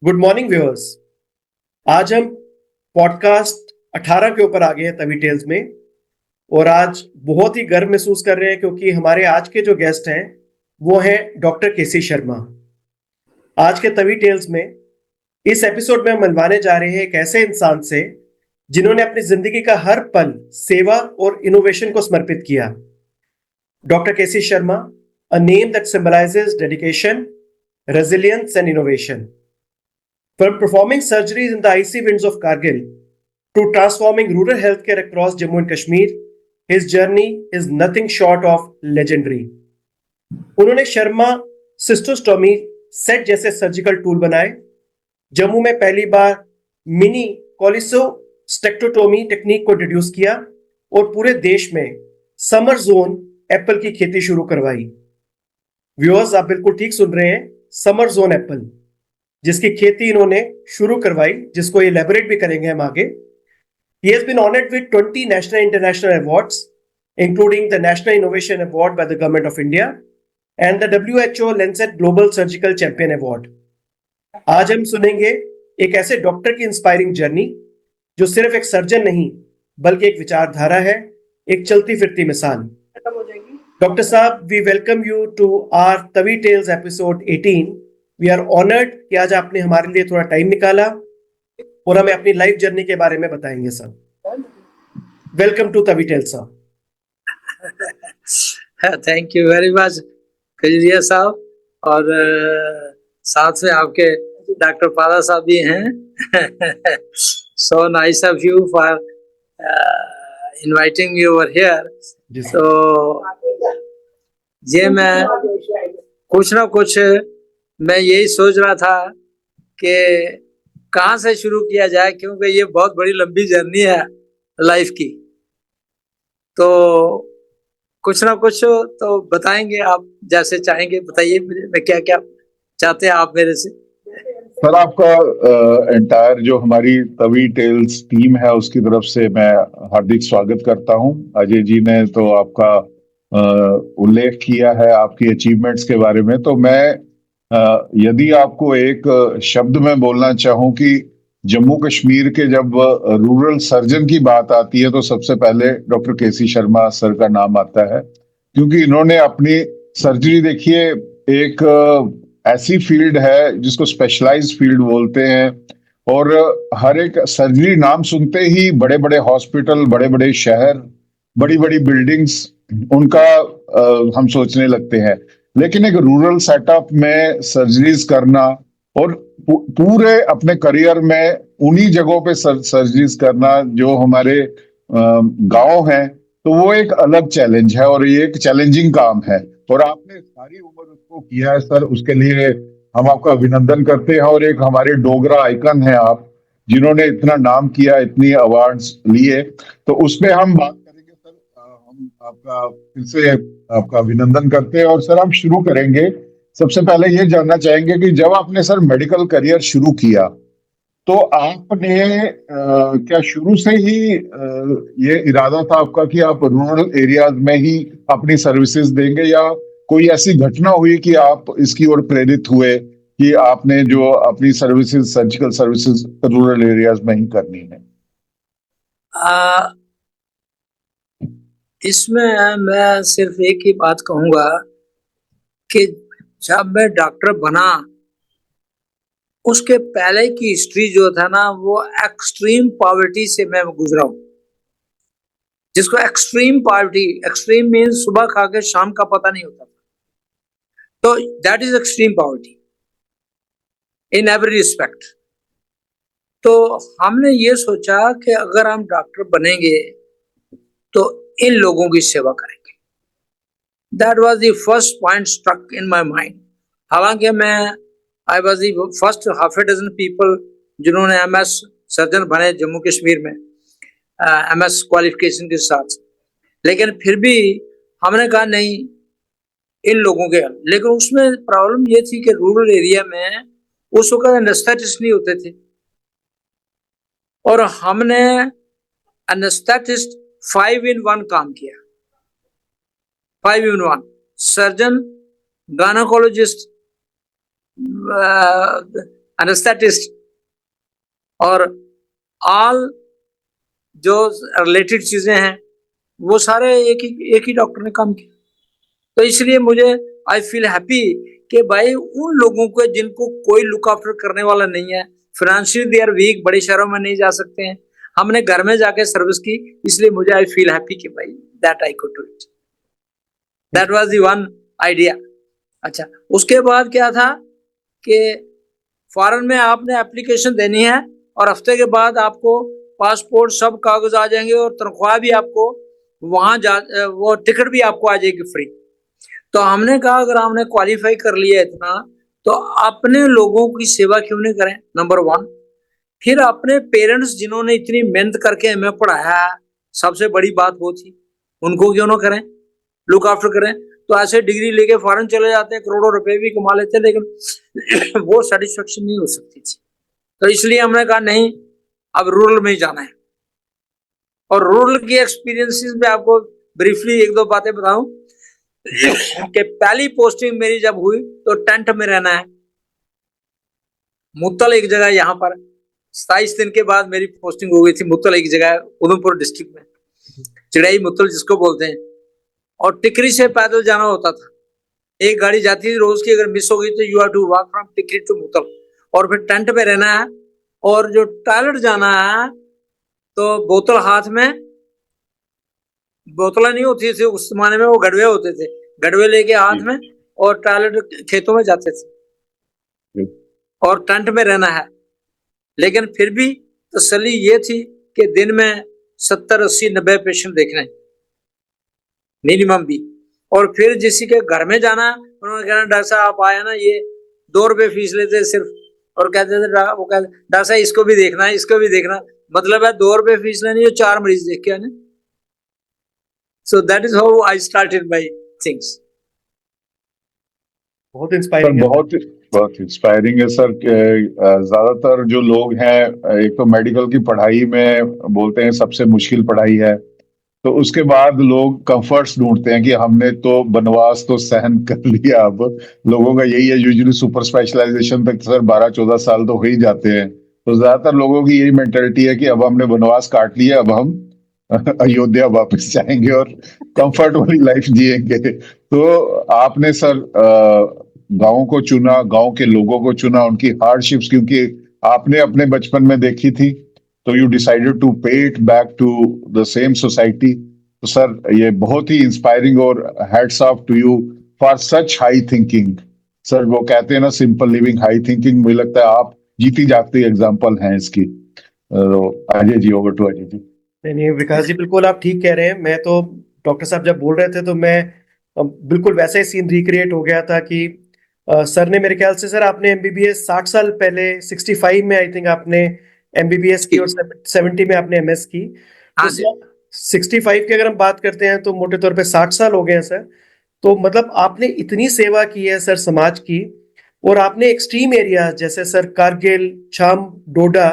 Good morning viewers. आज हम podcast 18 के ऊपर आ गए हैं तवी टेल्स में। और आज बहुत ही गर्व महसूस कर रहे हैं क्योंकि हमारे आज के जो गेस्ट हैं वो हैं डॉक्टर केसी शर्मा। आज के तवी टेल्स में इस एपिसोड में हम मिलवाने जा रहे हैं एक ऐसे इंसान से जिन्होंने अपनी जिंदगी का हर पल सेवा और इनोवेशन को समर्पित किया। Doctor K C Sharma, a name that symbolizes dedication, resilience and innovation. From performing surgeries in the icy winds of Kargil to transforming rural healthcare across Jammu and Kashmir, his journey is nothing short of legendary. उन्होंने Sharma सिस्टोस्टोमी set जैसे surgical tool बनाए, जम्मू में पहली बार mini कोलिसोस्टेक्टोटोमी technique को introduce किया और पूरे देश में समर जोन एप्पल की खेती शुरू करवाई। व्यूअर्स, आप बिल्कुल ठीक सुन रहे हैं, समर जोन एप्पल, जिसकी खेती इन्होंने शुरू करवाई, जिसको इलेबोरेट भी करेंगे हम आगे। He has been honored with 20 national and international awards, including the National Innovation Award by the Government of India and the WHO Lancet Global Surgical Champion Award. आज हम सुनेंगे एक ऐसे डॉक्टर की इंस्पायरिंग जर्नी जो सिर्फ एक सर्जन नहीं बल्कि एक विचारधारा है, एक चलती फिरती मिसाल। डॉक्टर साहब, we welcome you to our Tawi tales episode 18। We are honoured कि आज आपने हमारे लिए थोड़ा टाइम निकाला और हमें अपनी लाइफ जर्नी के बारे में बताएंगे sir. Welcome to Tawi tales sir. Thank you very much Khajuria साहब, और साथ में आपके डॉक्टर पादा साहब भी हैं। So nice of you for inviting me over here. तो ये मैं कुछ ना कुछ मैं यही सोच रहा था कि कहाँ से शुरू किया जाए, क्योंकि ये बहुत बड़ी लंबी जर्नी है लाइफ की। तो कुछ ना कुछ तो बताएंगे आप, जैसे चाहेंगे बताइए मुझे, मैं क्या क्या चाहते हैं आप मेरे से। सर, आपका एंटायर जो हमारी तवी टेल्स टीम है उसकी तरफ से मैं हार्दिक स्वागत करता हूं। अजय जी ने तो आपका उल्लेख किया है आपकी अचीवमेंट्स के बारे में, तो मैं यदि आपको एक शब्द में बोलना चाहूं कि जम्मू कश्मीर के जब रूरल सर्जन की बात आती है तो सबसे पहले डॉक्टर केसी शर्मा सर का नाम आता है, क्योंकि इन्होंने अपनी सर्जरी, देखिए, एक ऐसी फील्ड है जिसको स्पेशलाइज्ड फील्ड बोलते हैं, और हर एक सर्जरी नाम सुनते ही बड़े बड़े हॉस्पिटल, बड़े बड़े शहर, बड़ी बड़ी बिल्डिंग्स उनका हम सोचने लगते हैं। लेकिन एक रूरल सेटअप में सर्जरीज करना और पूरे अपने करियर में उन्हीं जगहों पे सर्जरीज करना जो हमारे गांव हैं, तो वो एक अलग चैलेंज है और ये एक चैलेंजिंग काम है, और आपने सारी उम्र उसको किया है सर। उसके लिए हम आपका अभिनंदन करते हैं, और एक हमारे डोगरा आइकन है आप, जिन्होंने इतना नाम किया, इतनी अवार्ड्स लिए, तो उसमें हम बात करेंगे सर। हम आपका फिर से आपका अभिनंदन करते हैं, और सर हम शुरू करेंगे। सबसे पहले ये जानना चाहेंगे कि जब आपने सर मेडिकल करियर शुरू किया तो आपने क्या शुरू से ही ये इरादा था आपका कि आप रूरल एरियाज में ही अपनी सर्विसेज देंगे, या कोई ऐसी घटना हुई कि आप इसकी ओर प्रेरित हुए कि आपने जो अपनी services, surgical services rural areas में ही करनी है? इसमें मैं सिर्फ एक ही बात कहूंगा कि जब मैं डॉक्टर बना उसके पहले की हिस्ट्री जो था ना, वो एक्सट्रीम पॉवर्टी से मैं गुजरा हूं। जिसको एक्सट्रीम पॉवर्टी, एक्सट्रीम मीन्स सुबह खा के शाम का पता नहीं होता, तो that is extreme poverty in every respect. तो हमने ये सोचा कि अगर हम डॉक्टर बनेंगे तो इन लोगों की सेवा करेंगे। That was the first point struck in my mind. हालांकि मैं I was the first half a dozen people जिन्होंने MS सर्जन बने जम्मू कश्मीर में, MS क्वालिफिकेशन के साथ, लेकिन फिर भी हमने कहा नहीं इन लोगों के। लेकिन उसमें प्रॉब्लम ये थी कि रूरल एरिया में उस वक्त एनेस्थेटिस्ट नहीं होते थे, और हमने एनेस्थेटिस्ट 5 in 1 काम किया। 5 in 1 सर्जन, गायनेकोलॉजिस्ट, एनेस्थेटिस्ट और ऑल जो रिलेटेड चीजें हैं वो सारे एक ही डॉक्टर ने काम किया। तो इसलिए मुझे आई फील हैप्पी कि भाई उन लोगों को जिनको कोई लुक आफ्टर करने वाला नहीं है, फाइनेंशियली दे आर वीक, बड़े शहरों में नहीं जा सकते हैं, हमने घर में जाके सर्विस की, इसलिए मुझे आई फील हैप्पी कि भाई that I could do it. That was the one idea. अच्छा, उसके बाद क्या था कि फॉरेन में आपने एप्लीकेशन देनी है और हफ्ते के बाद आपको पासपोर्ट सब कागज आ जाएंगे और तनख्वाह भी आपको वहां वो टिकट भी आपको आ जाएगी फ्री। तो हमने कहा अगर हमने क्वालिफाई कर लिया इतना तो अपने लोगों की सेवा क्यों नहीं करें, नंबर वन। फिर अपने पेरेंट्स जिन्होंने इतनी मेहनत करके हमें पढ़ाया, सबसे बड़ी बात वो थी, उनको क्यों ना करें, लुक आफ्टर करें। तो ऐसे डिग्री लेके फॉरेन चले जाते हैं, करोड़ों रुपए भी कमा लेते हैं, लेकिन वो सेटिस्फेक्शन नहीं हो सकती थी। तो इसलिए हमने कहा नहीं, अब रूरल में ही जाना है। और रूरल की एक्सपीरियंसेस में आपको ब्रीफली एक दो बातें बताऊं कि पहली पोस्टिंग मेरी जब हुई तो टेंट में रहना है, मुत्तल एक जगह, यहाँ पर 27 दिन के बाद मेरी पोस्टिंग हो गई थी मुत्तल एक जगह उधमपुर डिस्ट्रिक्ट में, चिड़ाई मुत्तल जिसको बोलते हैं। और टिकरी से पैदल जाना होता था, एक गाड़ी जाती थी रोज की, अगर मिस हो गई तो you have to walk from Tikri to Muttal. और फिर टेंट में रहना है, और जो टॉयलेट जाना है तो बोतल हाथ में, बोतलें नहीं होती थी उस जमाने में, वो गड़वे होते थे, गड़वे लेके हाथ में, और टॉयलेट खेतों में जाते थे और टेंट में रहना है। लेकिन फिर भी तसल्ली ये थी कि दिन में 70, 80, 90 पेशेंट देखने मिनिमम भी। और फिर जिसी के घर में जाना, उन्होंने कहना डॉक्टर साहब आप आए ना, ये 2 रुपए फीस लेते सिर्फ, और कहते थे वो कहते डॉक्टर साहब इसको भी देखना है, इसको भी देखना, मतलब है 2 रुपए फीस लेनी है, 4 मरीज देख के आने। सो that is how I started my things. बहुत इंस्पायरिंग है। बहुत इंस्पायरिंग है सर। ज्यादातर जो लोग हैं, एक तो मेडिकल की पढ़ाई में बोलते हैं सबसे मुश्किल पढ़ाई है, तो उसके बाद लोग कंफर्ट्स ढूंढते हैं कि हमने तो बनवास तो सहन कर लिया। अब लोगों का यही है, यूजुअली सुपर स्पेशलाइजेशन तक सर 12-14 साल तो हो ही जाते हैं। तो ज्यादातर लोगों की यही मेंटेलिटी है कि अब हमने बनवास काट लिया, अब हम अयोध्या वापस जाएंगे और कंफर्ट वाली लाइफ जिएंगे। तो आपने सर गांव को चुना, गांव के लोगों को चुना, उनकी हार्डशिप्स क्योंकि आपने अपने बचपन में देखी थी, तो you decided to pay it back to the same society. तो सर ये बहुत ही इंस्पायरिंग, और hats off to you for such high thinking. Sir वो कहते हैं ना, सिंपल लिविंग हाई थिंकिंग, मुझे लगता है आप जीती जागती एग्जांपल हैं इसकी। Ajay ji, over to Ajay ji. नहीं विकास जी, बिल्कुल आप ठीक कह रहे हैं। मैं तो डॉक्टर साहब जब बोल रहे थे तो मैं बिल्कुल वैसा ही सीन रिक्रिएट हो गया था कि सर ने, मेरे ख्याल से सर आपने एमबीबीएस 60 साल पहले 65 में आई थिंक आपने एमबीबीएस की, और 70 में आपने एमएस की। हाँ तो 65 की अगर हम बात करते हैं तो मोटे तौर पे 60 साल हो गए हैं सर। तो मतलब आपने इतनी सेवा की है सर समाज की, और आपने एक्सट्रीम एरिया जैसे सर कारगिल, छाम, डोडा,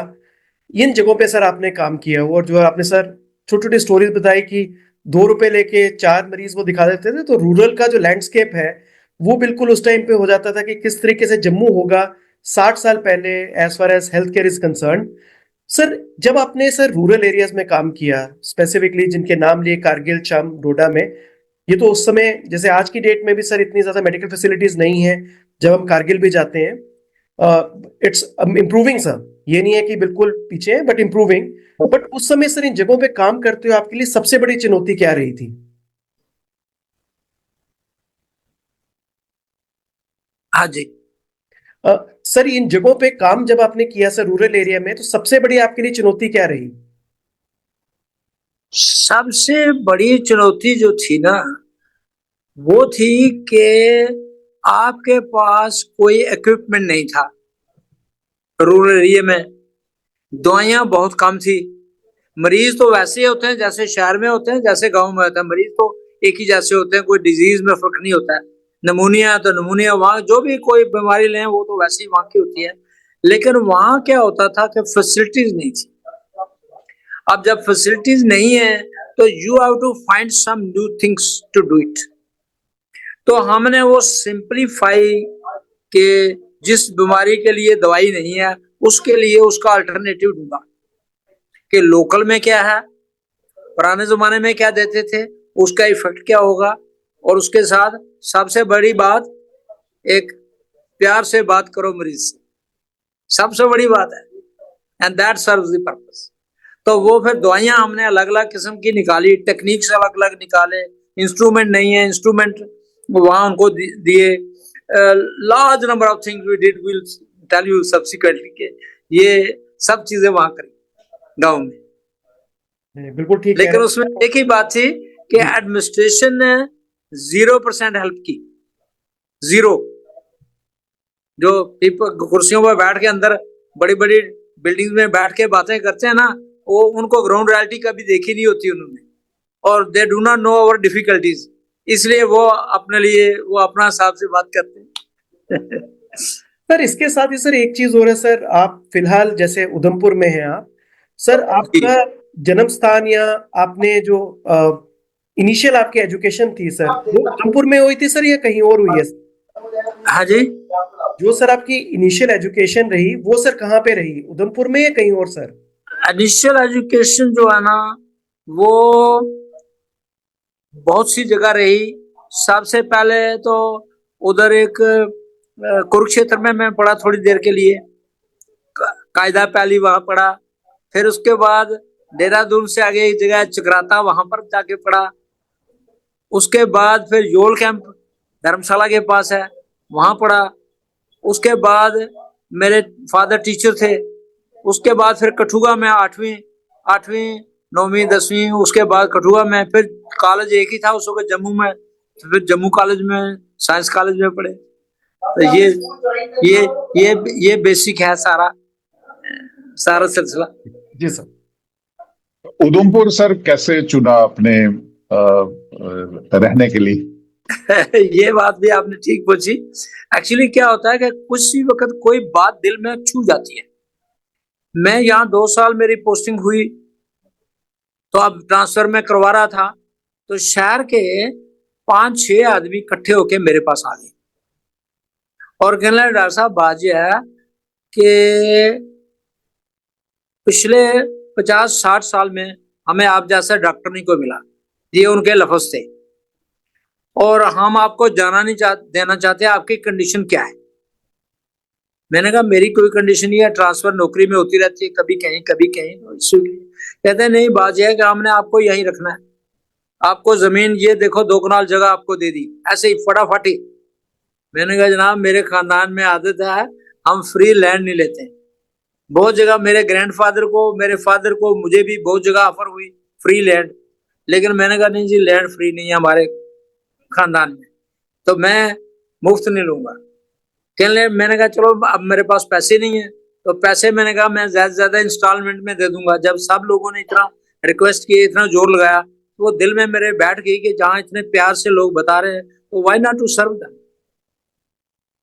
इन जगहों पे सर आपने काम किया। और जो आपने सर छोटी छोटी स्टोरीज बताई कि 2 रुपए लेके 4 मरीज वो दिखा देते थे, तो रूरल का जो लैंडस्केप है वो बिल्कुल उस टाइम पे हो जाता था कि किस तरीके से जम्मू होगा 60 साल पहले as far as health care is concern. Sir जब आपने सर रूरल एरियाज में काम किया, स्पेसिफिकली जिनके नाम लिए कारगिल, छाम, डोडा में, ये तो उस समय जैसे आज की डेट में भी सर इतनी ज्यादा मेडिकल फैसिलिटीज नहीं है। जब हम कारगिल भी जाते हैं, इट्स इम्प्रूविंग सर, ये नहीं है कि बिल्कुल पीछे है, बट इम्प्रूविंग। बट उस समय सर इन जगहों पे काम करते हुए आपके लिए सबसे बड़ी चुनौती क्या रही थी? हाँ जी। सर इन जगहों पे काम जब आपने किया सर रूरल एरिया में, तो सबसे बड़ी आपके लिए चुनौती क्या रही? सबसे बड़ी चुनौती जो थी ना, वो थी कि आपके पास कोई इक्विपमेंट नहीं था। रूरल एरिया में दवाइयां बहुत कम थी। मरीज तो वैसे ही होते हैं जैसे शहर में होते हैं, जैसे गांव में होते हैं। मरीज तो एक ही जैसे होते हैं, कोई डिजीज में फर्क नहीं होता है। नमूनिया है तो नमूनिया, वहां जो भी कोई बीमारी लें वो तो वैसे ही वहां की होती है। लेकिन वहां क्या होता था कि फैसिलिटीज नहीं थी। अब जब फैसिलिटीज नहीं है तो you have to find some new things to do it. तो हमने वो सिंपलीफाई के जिस बीमारी के लिए दवाई नहीं है उसके लिए उसका अल्टरनेटिव ढूंढा कि लोकल में क्या है, पुराने जमाने में क्या देते थे, उसका इफेक्ट क्या होगा, और उसके साथ सबसे बड़ी बात, एक प्यार से बात करो मरीज से, सबसे बड़ी बात है, and that serves the purpose. तो वो फिर दवाइयां हमने अलग अलग किस्म की निकाली, टेक्निक्स अलग अलग निकाले, इंस्ट्रूमेंट नहीं है, इंस्ट्रूमेंट वहां उनको दिए, large number of things we did, will tell you subsequently के ये सब चीजें वहां करी गांव में। बिल्कुल ठीक है। लेकिन उसमें एक ही बात थी कि एडमिनिस्ट्रेशन ने 0% हेल्प की, 0। जो कुर्सियों पर बैठ के अंदर बड़ी बड़ी बिल्डिंग में बैठ के बातें करते हैं ना, वो उनको ग्राउंड रियलिटी कभी देखी नहीं होती उन्होंने, और they do not know our difficulties, इसलिए वो अपने लिए वो अपना हिसाब से बात करते हैं। सर इसके साथ ही सर एक चीज और है सर, आप फिलहाल जैसे उधमपुर में हैं आप, सर आपका जन्म स्थान या आपने जो इनिशियल आपकी एजुकेशन थी सर, वो उधमपुर में हुई थी सर या कहीं और हुई है सर? हाँ जी, जो सर आपकी इनिशियल एजुकेशन रही वो सर कहाँ पे रही, उधमपुर में या कहीं और सर? इनिशियल एजुकेशन जो है ना वो बहुत सी जगह रही। सबसे पहले तो उधर एक कुरुक्षेत्र में मैं पढ़ा थोड़ी देर के लिए, कायदा पहली वहां पढ़ा, फिर उसके बाद देहरादून से आगे एक जगह चक्राता, वहां पर जाके पढ़ा। उसके बाद फिर योल कैंप धर्मशाला के पास है, वहां पढ़ा। उसके बाद मेरे फादर टीचर थे। उसके बाद फिर कठुआ में 8वीं 9वीं 10वीं, उसके बाद कठुआ में, फिर कॉलेज एक ही था उस वक्त जम्मू में, तो फिर जम्मू कॉलेज में, साइंस कॉलेज में पढ़े। तो ये बेसिक है सारा सिलसिला। जी सर। उधमपुर सर कैसे चुना अपने रहने के लिए? ये बात भी आपने ठीक पूछी। एक्चुअली क्या होता है कि कुछ ही वक्त कोई बात दिल में छू जाती है। मैं यहाँ 2 साल मेरी पोस्टिंग हुई, तो अब ट्रांसफर में करवा रहा था, तो शहर के 5-6 आदमी इकट्ठे होके मेरे पास आ गए और कहने लगे, डॉक्टर साहब बात यह है कि पिछले 50-60 साल में हमें आप जैसा डॉक्टर नहीं कोई मिला, ये उनके लफ्ज थे, और हम आपको जाना नहीं देना चाहते, आपकी कंडीशन क्या है? मैंने कहा मेरी कोई कंडीशन नहीं है, ट्रांसफर नौकरी में होती रहती है, कभी कहीं कभी कहीं। कहते हैं नहीं, बात यह है कि हमने आपको यहीं रखना है, आपको जमीन ये देखो 2 कनाल जगह आपको दे दी, ऐसे ही फटाफट ही। मैंने कहा जनाब मेरे खानदान में आदत है, हम फ्री लैंड नहीं लेते। बहुत जगह मेरे ग्रैंडफादर को, मेरे फादर को, मुझे भी बहुत जगह ऑफर हुई फ्री लैंड, लेकिन मैंने कहा नहीं जी, लैंड फ्री नहीं है हमारे खानदान में, तो मैं मुफ्त नहीं लूंगा। कहने, मैंने कहा चलो अब मेरे पास पैसे नहीं है, तो पैसे मैंने कहा मैं ज्यादा से ज्यादा इंस्टॉलमेंट में दे दूंगा। जब सब लोगों ने इतना रिक्वेस्ट किए, इतना जोर लगाया, तो वो दिल में मेरे बैठ गई कि जहां इतने प्यार से लोग बता रहे हैं, तो why not to serve them.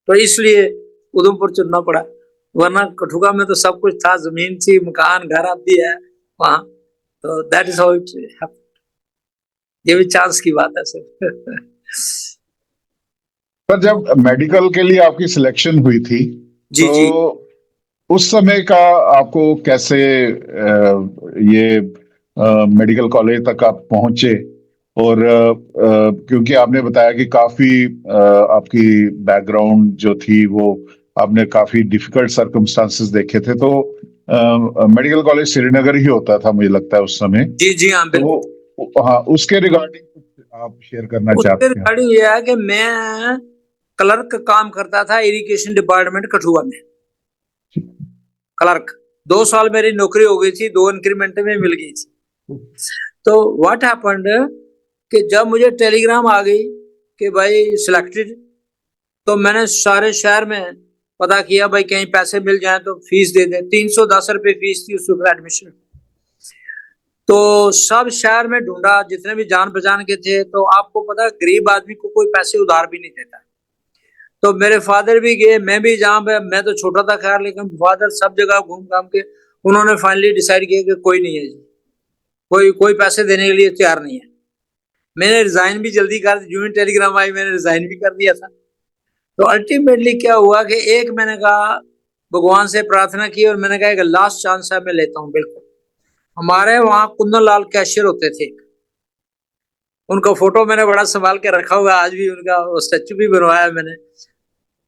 तो इसलिए उधमपुर चुनना पड़ा, वरना कठुआ में तो सब कुछ था, जमीन थी, मकान घर आती है वहां। तो that is how it happened. ये भी चांस की बात है सर। पर जब मेडिकल के लिए आपकी सिलेक्शन हुई थी, जी तो जी, उस समय का आपको कैसे ये मेडिकल कॉलेज तक आप पहुंचे? और क्योंकि आपने बताया कि काफी आपकी बैकग्राउंड जो थी वो आपने काफी डिफिकल्ट सर्कमस्टांसेस देखे थे, तो मेडिकल कॉलेज श्रीनगर ही होता था मुझे लगता है उस समय। जी जी, हाँ बिल्कुल। तो हाँ, उसके रिगार्डिंग आप शेयर करना उसके चाहते हैं? रिगार्डिंग ये है कि मैं क्लर्क काम करता था इरिगेशन डिपार्टमेंट कठुआ में, क्लर्क। 2 साल मेरी नौकरी हो गई थी, 2 इंक्रीमेंट में मिल गई थी। तो व्हाट हैपेंड कि जब मुझे टेलीग्राम आ गई कि भाई सिलेक्टेड, तो मैंने सारे शहर में पता किया, भाई कहीं पैसे मिल जाए तो फीस दे दे। 310 रुपए फीस थी उस वक्त एडमिशन। तो सब शहर में ढूंढा, जितने भी जान पहचान के थे। तो आपको पता है गरीब आदमी को कोई पैसे उधार भी नहीं देता। तो मेरे फादर भी गए, मैं भी, जहाँ पे मैं तो छोटा था खैर, लेकिन फादर सब जगह घूम घाम के उन्होंने फाइनली डिसाइड किया कि कोई नहीं है जी, कोई पैसे देने के लिए तैयार नहीं है। मैंने रिजाइन भी जल्दी कर दी, यूं ही टेलीग्राम आई मैंने रिजाइन भी कर दिया था। तो अल्टीमेटली क्या हुआ कि एक मैंने कहा, भगवान से प्रार्थना की और मैंने कहा एक लास्ट चांस है, मैं लेता हूँ बिल्कुल। हमारे वहां कुंदन लाल कैशियर होते थे, उनका फोटो मैंने बड़ा संभाल के रखा हुआ है, आज भी उनका स्टैचू भी बनवाया है मैंने।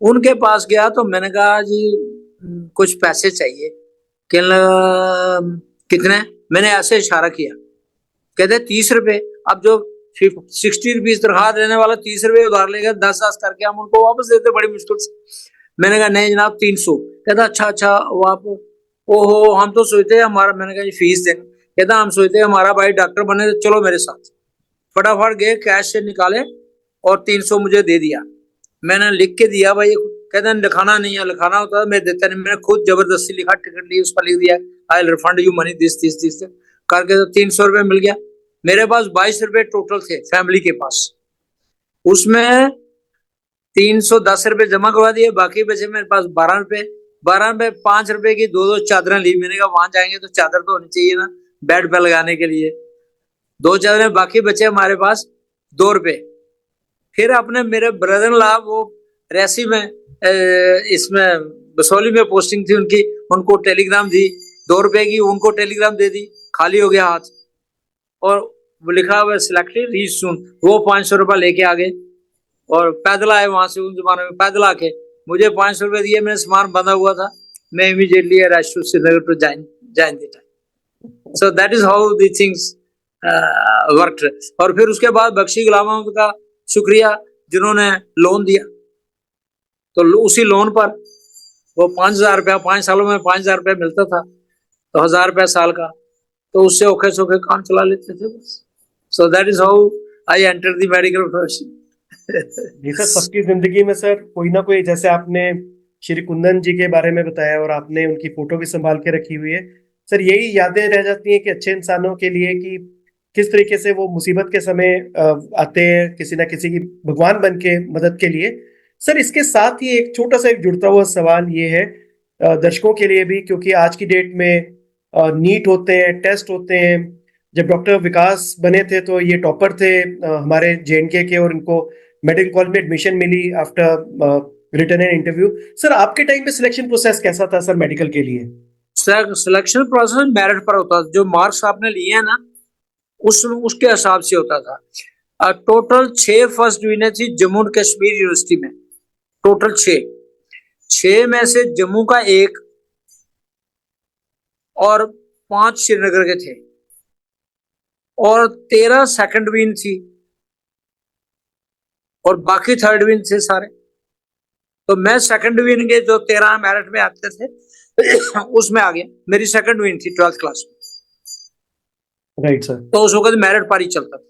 उनके पास गया तो मैंने कहा जी कुछ पैसे चाहिए। कहने लगा कितने? मैंने ऐसे इशारा किया, कहते 30 रुपए। अब जो 60 रुपीज तनख्वाह देने वाला 30 रुपए उधार लेगा, 10 करके हम उनको वापस देते बड़ी मुश्किल से। मैंने कहा नहीं जनाब 300। कहता अच्छा अच्छा वो आप, ओहो हम तो सोचते हैं हमारा, मैंने कहा फीस देना। कहता हम सोचते हैं हमारा भाई डॉक्टर बने, तो चलो मेरे साथ। फटाफट गए, कैश से निकाले और 300 मुझे दे दिया। मैंने लिख के दिया भाई, कहते लिखाना नहीं है, लिखाना होता है मैं देता नहीं। मैंने खुद जबरदस्ती लिखा, टिकट ली, उस पर लिख दिया I refund you money this this this करके, तो 300 रुपये मिल गया। मेरे पास 22 रुपए टोटल थे फैमिली के पास, उसमें 310 रुपए जमा करवा दिए, बाकी बचे मेरे पास 12 रुपए। 12 रुपए 5 रुपए की दो चादरें ली। मैंने कहा वहां जाएंगे तो चादर तो होनी चाहिए ना बेड पे लगाने के लिए, 2 चादरें। बाकी बचे हमारे पास 2 रुपए। फिर अपने मेरे ब्रदर इन लॉ, वो रेसी में इसमें बसोली में पोस्टिंग थी उनकी, उनको टेलीग्राम दी 2 रुपए की, उनको टेलीग्राम दे दी, खाली हो गया हाथ। और वो लिखा हुआ सिलेक्टेड रीच सून, वो 500 रुपये लेके आ गए और पैदल आए वहां से। उस जमाने में पैदल आके मुझे 500 रुपये दिए, मेरे सामान बंधा हुआ था, मैं immediately rush to Srinagar to join the time. So that is how the things worked. और फिर उसके बाद बख्शी गुलाम अहमद का शुक्रिया जिन्होंने लोन दिया, तो उसी लोन पर वो 5,000 रुपया 5 सालों में 5,000 रुपया मिलता था, तो 1,000 रुपया साल का, तो उससे औखे सौखे काम चला लेते थे बस। So that is how I enter the medical profession. जी सर, सबकी जिंदगी में सर कोई ना कोई, जैसे आपने श्री कुंदन जी के बारे में बताया और आपने उनकी फोटो भी संभाल के रखी हुई है सर, यही यादें रह जाती हैं कि अच्छे इंसानों के लिए कि किस तरीके से वो मुसीबत के समय आते हैं किसी ना किसी की भगवान बन के मदद के लिए। सर इसके साथ ही एक छोटा सा एक जुड़ता हुआ सवाल ये है दर्शकों के लिए भी, क्योंकि आज की डेट में नीट होते हैं, टेस्ट होते हैं। जब डॉक्टर विकास बने थे तो ये टॉपर थे हमारे जेएनके के, और इनको मेडिकल कॉलेज में एडमिशन मिली after written an interview. Sir आपके टाइम पे सिलेक्शन प्रोसेस कैसा था सर मेडिकल के लिए? सर सिलेक्शन प्रोसेस मेरिट पर होता था, जो मार्क्स आपने लिए हैं ना उसके हिसाब से होता था। टोटल 6 फर्स्ट डिवीजन थी जम्मू एंड कश्मीर यूनिवर्सिटी में, टोटल 6 में से जम्मू का 1 और 5 श्रीनगर के थे, और 13 सेकंड डिवीजन थी और बाकी थर्ड डिवीजन थे सारे। तो मैं सेकंड डिवीजन के जो 13 मेरिट में आते थे उसमें आ गया। मेरी सेकंड डिवीजन थी 12th क्लास में। Right sir. तो उस वक्त मेरिट पर ही चलता था।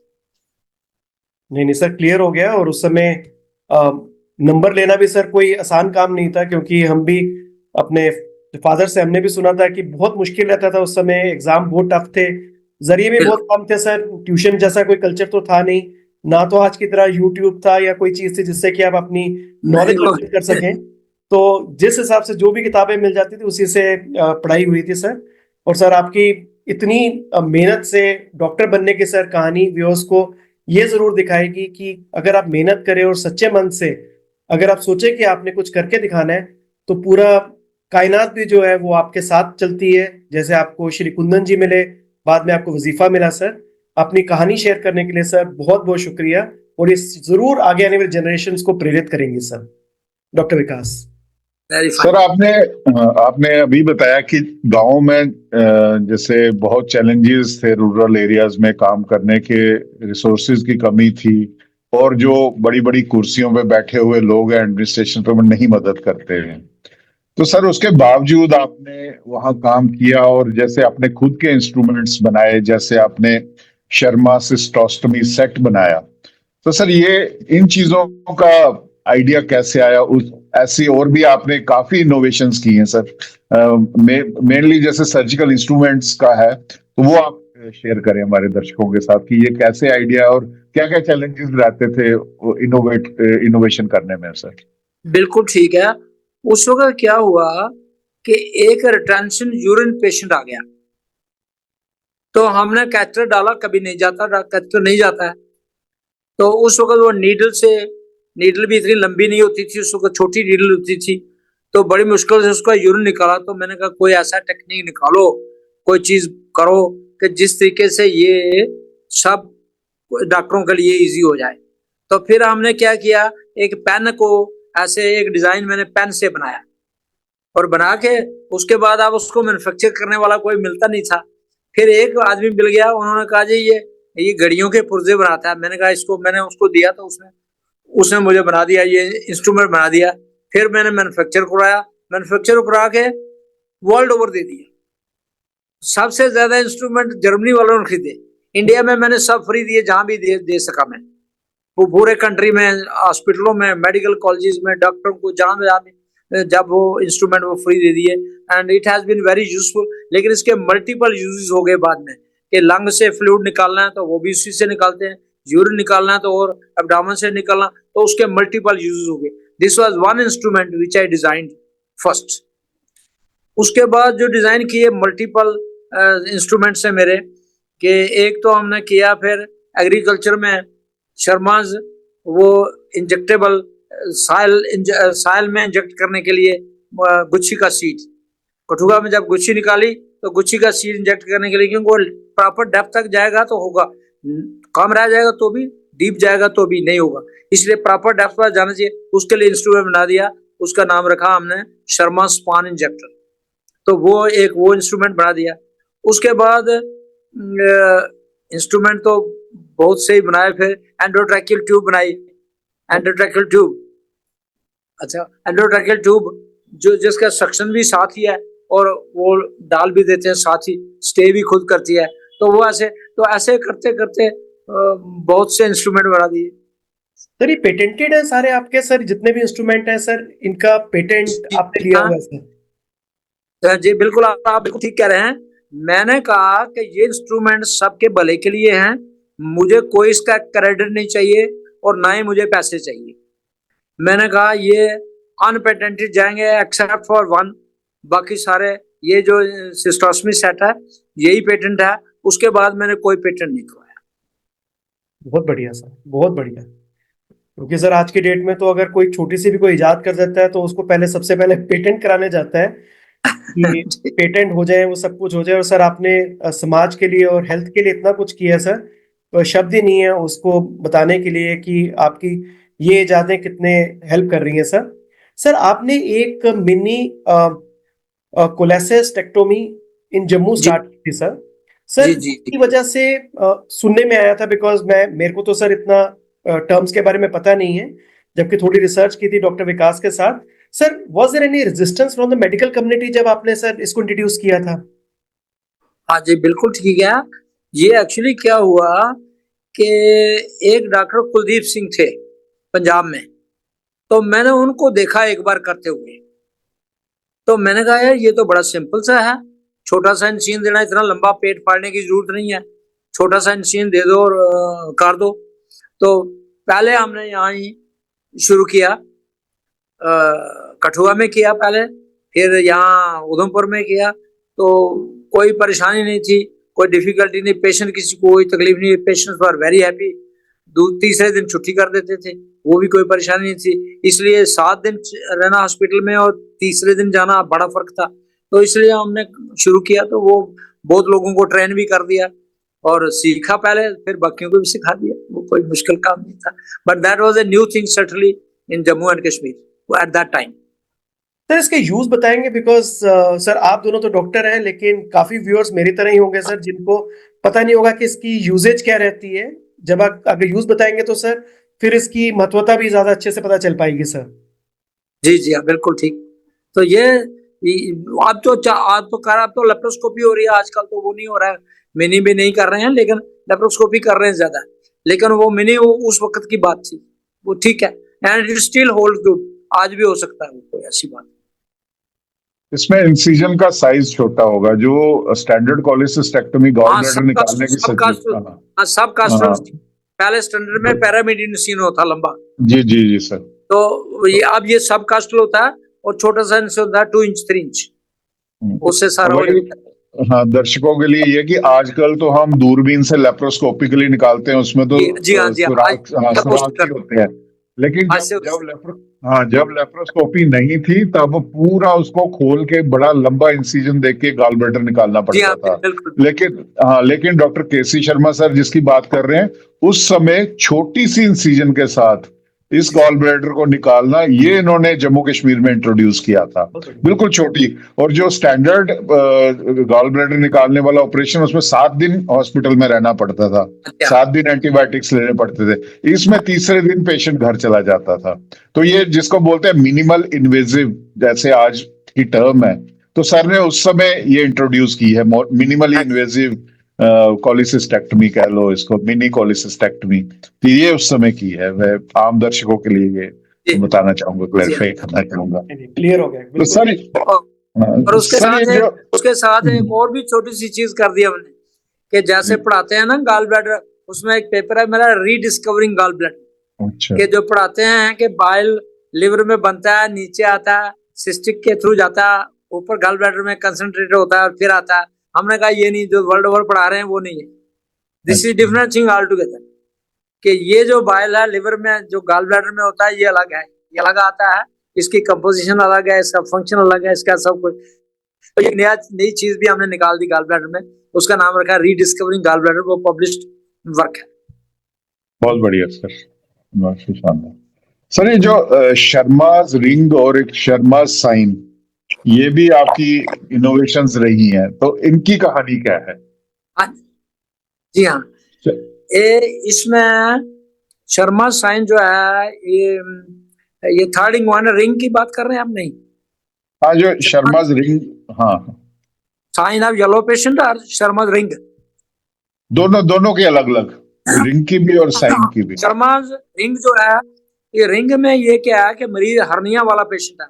नहीं नहीं सर, क्लियर हो गया। और उस समय नंबर लेना भी सर कोई आसान काम नहीं था, क्योंकि हम भी अपने फादर से हमने भी सुना था कि बहुत मुश्किल रहता था उस समय, एग्जाम बहुत टफ थे, जरिए भी बहुत कम थे सर, ट्यूशन जैसा कोई कल्चर तो था नहीं, ना तो आज की तरह यूट्यूब था या कोई चीज थी जिससे कि आप अपनी नॉलेज हासिल कर सकें। तो जिस हिसाब से जो भी किताबें मिल जाती थी उसी से पढ़ाई हुई थी सर। और सर आपकी इतनी मेहनत से डॉक्टर बनने की सर कहानी व्यूअर्स को ये जरूर दिखाएगी कि अगर आप मेहनत करें और सच्चे मन से अगर आप सोचे कि आपने कुछ करके दिखाना है, तो पूरा कायनात भी जो है वो आपके साथ चलती है। जैसे आपको श्री कुंदन जी मिले, बाद में आपको वजीफा मिला सर। अपनी कहानी शेयर करने के लिए सर बहुत बहुत शुक्रिया, और ये जरूर आगे आने वाले जनरेशन को प्रेरित करेंगे सर। डॉक्टर विकास सर, आपने अभी बताया कि गांव में जैसे बहुत चैलेंजेस थे, रूरल एरियाज में काम करने के रिसोर्सेज की कमी थी, और जो बड़ी बड़ी कुर्सियों पे बैठे हुए लोग हैं एडमिनिस्ट्रेशन पे वो नहीं मदद करते हैं। तो सर उसके बावजूद आपने वहां काम किया, और जैसे आपने खुद के इंस्ट्रूमेंट्स बनाए, जैसे आपने शर्मा सिस्टोस्टमी सेट बनाया, तो सर ये इन चीजों का आइडिया कैसे आया? उस ऐसी और भी आपने काफी इनोवेशंस की हैं सर, मेनली जैसे सर्जिकल इंस्ट्रूमेंट्स का है, तो वो आप शेयर करें हमारे दर्शकों के साथ कि ये कैसे आइडिया और क्या क्या चैलेंजेस रहते थे इनोवेशन करने में सर। बिल्कुल ठीक है। उस वक्त क्या हुआ कि एक रिटेंशन यूरिन पेशेंट आ गया, तो हमने कैथेटर डाला, कभी नहीं जाता, कैथेटर नहीं जाता है, तो उस वक्त वो नीडल से नीडल भी इतनी लंबी नहीं होती थी, उसको छोटी नीडल होती थी, तो बड़ी मुश्किल से उसका यूरिन निकाला। तो मैंने कहा कोई ऐसा टेक्निक निकालो, कोई चीज करो कि जिस तरीके से ये सब डॉक्टरों के लिए इजी हो जाए। तो फिर हमने क्या किया, एक पेन को ऐसे एक डिजाइन मैंने पेन से बनाया, और बना के उसके बाद अब उसको मैन्युफैक्चर करने वाला कोई मिलता नहीं था। फिर एक आदमी मिल गया, उन्होंने कहा जी ये घड़ियों के पुर्जे बनाता है। मैंने कहा इसको, मैंने उसको दिया तो उसने मुझे बना दिया, ये इंस्ट्रूमेंट बना दिया। फिर मैंने मैन्युफैक्चर कराया, मैन्युफैक्चर करा के वर्ल्ड ओवर दे दिया। सबसे ज्यादा इंस्ट्रूमेंट जर्मनी वालों ने खरीदे, इंडिया में मैंने सब फ्री दिए, जहां भी दे सका मैं। वो पूरे कंट्री में, हॉस्पिटलों में, मेडिकल कॉलेजेस में, डॉक्टरों को जहां जब वो इंस्ट्रूमेंट वो फ्री दे दिए, and it has been very useful. लेकिन इसके मल्टीपल यूजेस हो गए बाद में, कि लंग से फ्लूइड निकालना है तो वो भी उसी से निकालते हैं, यूरिन निकालना है तो और एब्डोमेन से निकालना, तो उसके मल्टीपल यूजेस हो गए। This was one instrument which I designed first. उसके बाद जो डिजाइन किए मल्टीपल इंस्ट्रूमेंट्स है मेरे, कि एक तो हमने किया फिर एग्रीकल्चर में शर्माज, वो इंजेक्टेबल साइल में इंजेक्ट करने के लिए गुच्छी का सीड, कठुआ में जब गुच्छी निकाली तो गुच्छी का सीड इंजेक्ट करने के लिए, क्योंकि वो प्रॉपर डेप्थ तक जाएगा तो होगा, कम रह जाएगा तो भी, डीप जाएगा तो भी नहीं होगा, इसलिए प्रॉपर डेप्थ पर जाना चाहिए। उसके लिए इंस्ट्रूमेंट बना दिया, उसका नाम रखा हमने शर्मा स्पान इंजेक्टर। तो वो इंस्ट्रूमेंट बना दिया। उसके बाद इंस्ट्रूमेंट तो बहुत से ही बनाए, फिर एंडोट्रैकियल ट्यूब बनाई, एंडोट्रैकियल ट्यूब। अच्छा, एंडोट्रैकियल ट्यूब जो जिसका सक्शन भी साथ ही है और वो डाल भी देते हैं साथ ही, स्टे भी खुद करती है। तो वो ऐसे करते करते बहुत से इंस्ट्रूमेंट बना दिए। सर ये पेटेंटेड है सारे आपके? सर जितने भी इंस्ट्रूमेंट हैं सर, इनका पेटेंट आपने लिया हुआ है सर? जी बिल्कुल, आप बिल्कुल ठीक कह रहे हैं। मैंने कहा कि ये इंस्ट्रूमेंट सबके भले के लिए हैं, मुझे कोई इसका क्रेडिट नहीं चाहिए और ना ही मुझे पैसे चाहिए। मैंने कहा ये अनपेटेंटेड जाएंगे एक्सेप्ट फॉर वन, बाकी सारे ये जो सिस्टोस्मी सेट है यही पेटेंट है, उसके बाद मैंने कोई पेटेंट नहीं करवाया। बहुत बढ़िया सर, बहुत बढ़िया। क्योंकि सर आज की डेट में तो अगर कोई छोटी सी भी कोई इजाद कर देता है तो उसको सबसे पहले पेटेंट कराने जाता है कि पेटेंट हो जाए, वो सब कुछ हो जाए। और सर आपने समाज के लिए और हेल्थ के लिए इतना कुछ किया सर, तो शब्द ही नहीं है उसको बताने के लिए कि आपकी ये इजादें कितने हेल्प कर रही हैं सर। सर आपने एक मिनी कोलेसिस्टेक्टोमी इन जम्मू स्टार्ट की थी सर। सर इसकी वजह से सुनने में आया था, बिकॉज मेरे को तो सर इतना टर्म्स के बारे में पता नहीं है, जबकि थोड़ी रिसर्च की थी डॉक्टर विकास के साथ। Sir was there any resistance from the medical community जब आपने सर इसको इंट्रोड्यूस किया था? हाँ जी बिल्कुल ठीक है। ये एक्चुअली क्या हुआ कि एक डॉक्टर कुलदीप सिंह थे पंजाब में, तो मैंने उनको देखा एक बार करते हुए, तो मैंने कहा यार ये तो बड़ा सिंपल सा है, छोटा सा इंसीजन देना, इतना लंबा पेट फाड़ने की जरूरत नहीं है, छोटा सा इंसीजन दे दो और कर दो। तो पहले हमने यहाँ ही शुरू किया, कठुआ में किया पहले, फिर यहाँ उधमपुर में किया, तो कोई परेशानी नहीं थी, कोई डिफिकल्टी नहीं, पेशेंट किसी को कोई तकलीफ नहीं, पेशेंट्स वर वेरी हैप्पी। तीसरे दिन छुट्टी कर देते थे, वो भी कोई परेशानी नहीं थी। इसलिए 7 दिन रहना हॉस्पिटल में और तीसरे दिन जाना बड़ा फर्क था, तो इसलिए हमने शुरू किया। तो वो बहुत लोगों को ट्रेन भी कर दिया और सीखा पहले, फिर बाकियों को भी सिखा दिया, वो कोई मुश्किल काम नहीं था। But that was a new thing certainly in Jammu and Kashmir at that time. Sir इसके यूज बताएंगे, बिकॉज सर आप दोनों तो डॉक्टर हैं, लेकिन काफी व्यूअर्स मेरी तरह ही होंगे सर, जिनको पता नहीं होगा कि इसकी यूजेज क्या रहती है। जब आप अगर यूज बताएंगे तो सर फिर इसकी महत्वता भी ज्यादा अच्छे से पता चल पाएगी सर। जी जी हाँ बिल्कुल ठीक। तो ये अब तो लेप्रोस्कोपी हो रही है आजकल, तो वो नहीं हो रहा है, मिनी भी नहीं कर रहे हैं, लेकिन लेप्रोस्कोपी कर रहे हैं ज्यादा। लेकिन वो मिनी वो उस वक्त की बात थी, वो ठीक है, and it still hold good, आज भी हो सकता है, वो कोई ऐसी बात। इसमें इंसिजन का साइज छोटा होगा, जो स्टैंडर्ड कोलेसिस्टेक्टोमी गॉलब्लैडर निकालने की सब कास्ट पहले स्टैंडर्ड में पैरामेडियन होता लंबा। जी जी जी सर। तो ये अब ये सब कास्ट होता है और छोटा सा होता है 2 इंच 3 इंच, उससे सारा हो जाता है। हाँ, दर्शकों के लिए ये कि आजकल तो हम दूरबीन से लेप्रोस्कोपिकली निकालते हैं, उसमें तो जी हाँ जी हाँ सुराख होते हैं, लेकिन आज से जब लेप्रोस्कोपी नहीं थी तब पूरा उसको खोल के बड़ा लंबा इंसिजन देख के गॉल ब्लैडर निकालना जी हाँ, पड़ता था। बिल्कुल। लेकिन डॉक्टर केसी शर्मा सर जिसकी बात कर रहे हैं, उस समय छोटी सी इंसिजन के साथ इस गॉल ब्लैडर को निकालना, ये इन्होंने जम्मू कश्मीर में इंट्रोड्यूस किया था। बिल्कुल छोटी, और जो स्टैंडर्ड गॉल ब्लैडर निकालने वाला ऑपरेशन, उसमें 7 दिन हॉस्पिटल में रहना पड़ता था, 7 दिन एंटीबायोटिक्स लेने पड़ते थे। इसमें तीसरे दिन पेशेंट घर चला जाता था। तो ये जिसको बोलते हैं मिनिमल इन्वेजिव, जैसे आज की टर्म है, तो सर ने उस समय ये इंट्रोड्यूस की है, मिनिमली इन्वेजिव कॉलिसिस्टेक्टमी कह लो इसको, मिनी कॉलिसिस्टेक्टमी। तो ये उस समय की है। मैं आम दर्शकों के लिए ये बताना चाहूंगा, क्लैरिफाई करना चाहूंगा। क्लियर हो गया तो सर, और उसके सर साथ ये जो उसके साथ एक और भी छोटी सी चीज कर दी हमने, कि जैसे पढ़ाते हैं ना गॉल ब्लैडर, उसमें एक पेपर है मेरा, रीडिस्कवरिंग गॉल ब्लैडर, अच्छा, कि जो पढ़ाते हैं कि बाइल लिवर में बनता है, नीचे आता है, सिस्टिक के थ्रू जाता है, ऊपर गॉल ब्लैडर में कंसंट्रेट होता है और फिर आता है। हमने कहा ये नहीं, जो वर्ल्ड ओवर पढ़ा रहे हैं वो नहीं है, this is different thing all together, कि ये जो बाइल है लिवर में, जो गॉल ब्लैडर में होता है, ये अलग है, ये अलग आता है, इसकी कंपोजिशन अलग है, इसका फंक्शन अलग है, इसका सब कुछ। तो एक नई चीज भी हमने निकाल दी गॉल ब्लैडर में, उसका नाम रखा रीडिस्कवरिंग गॉल ब्लैडर, वो पब्लिश्ड वर्क है। बहुत बढ़िया सर, बहुत शानदार। सर ये जो शर्माज रिंग और एक शर्मा साइन, ये भी आपकी इनोवेशंस रही हैं, तो इनकी कहानी क्या है? हाँ जी हाँ, इसमें शर्मा साइन जो है, ये थर्ड इंग्वाना रिंग की बात कर रहे हैं आप? नहीं, हाँ, जो शर्माज रिंग, हाँ, साइन ऑफ येलो पेशेंट और शर्मा रिंग, दोनों के अलग अलग, रिंग की भी और साइन की भी। शर्मा रिंग जो है, ये रिंग में ये क्या है कि मरीज हर्निया वाला पेशेंट है,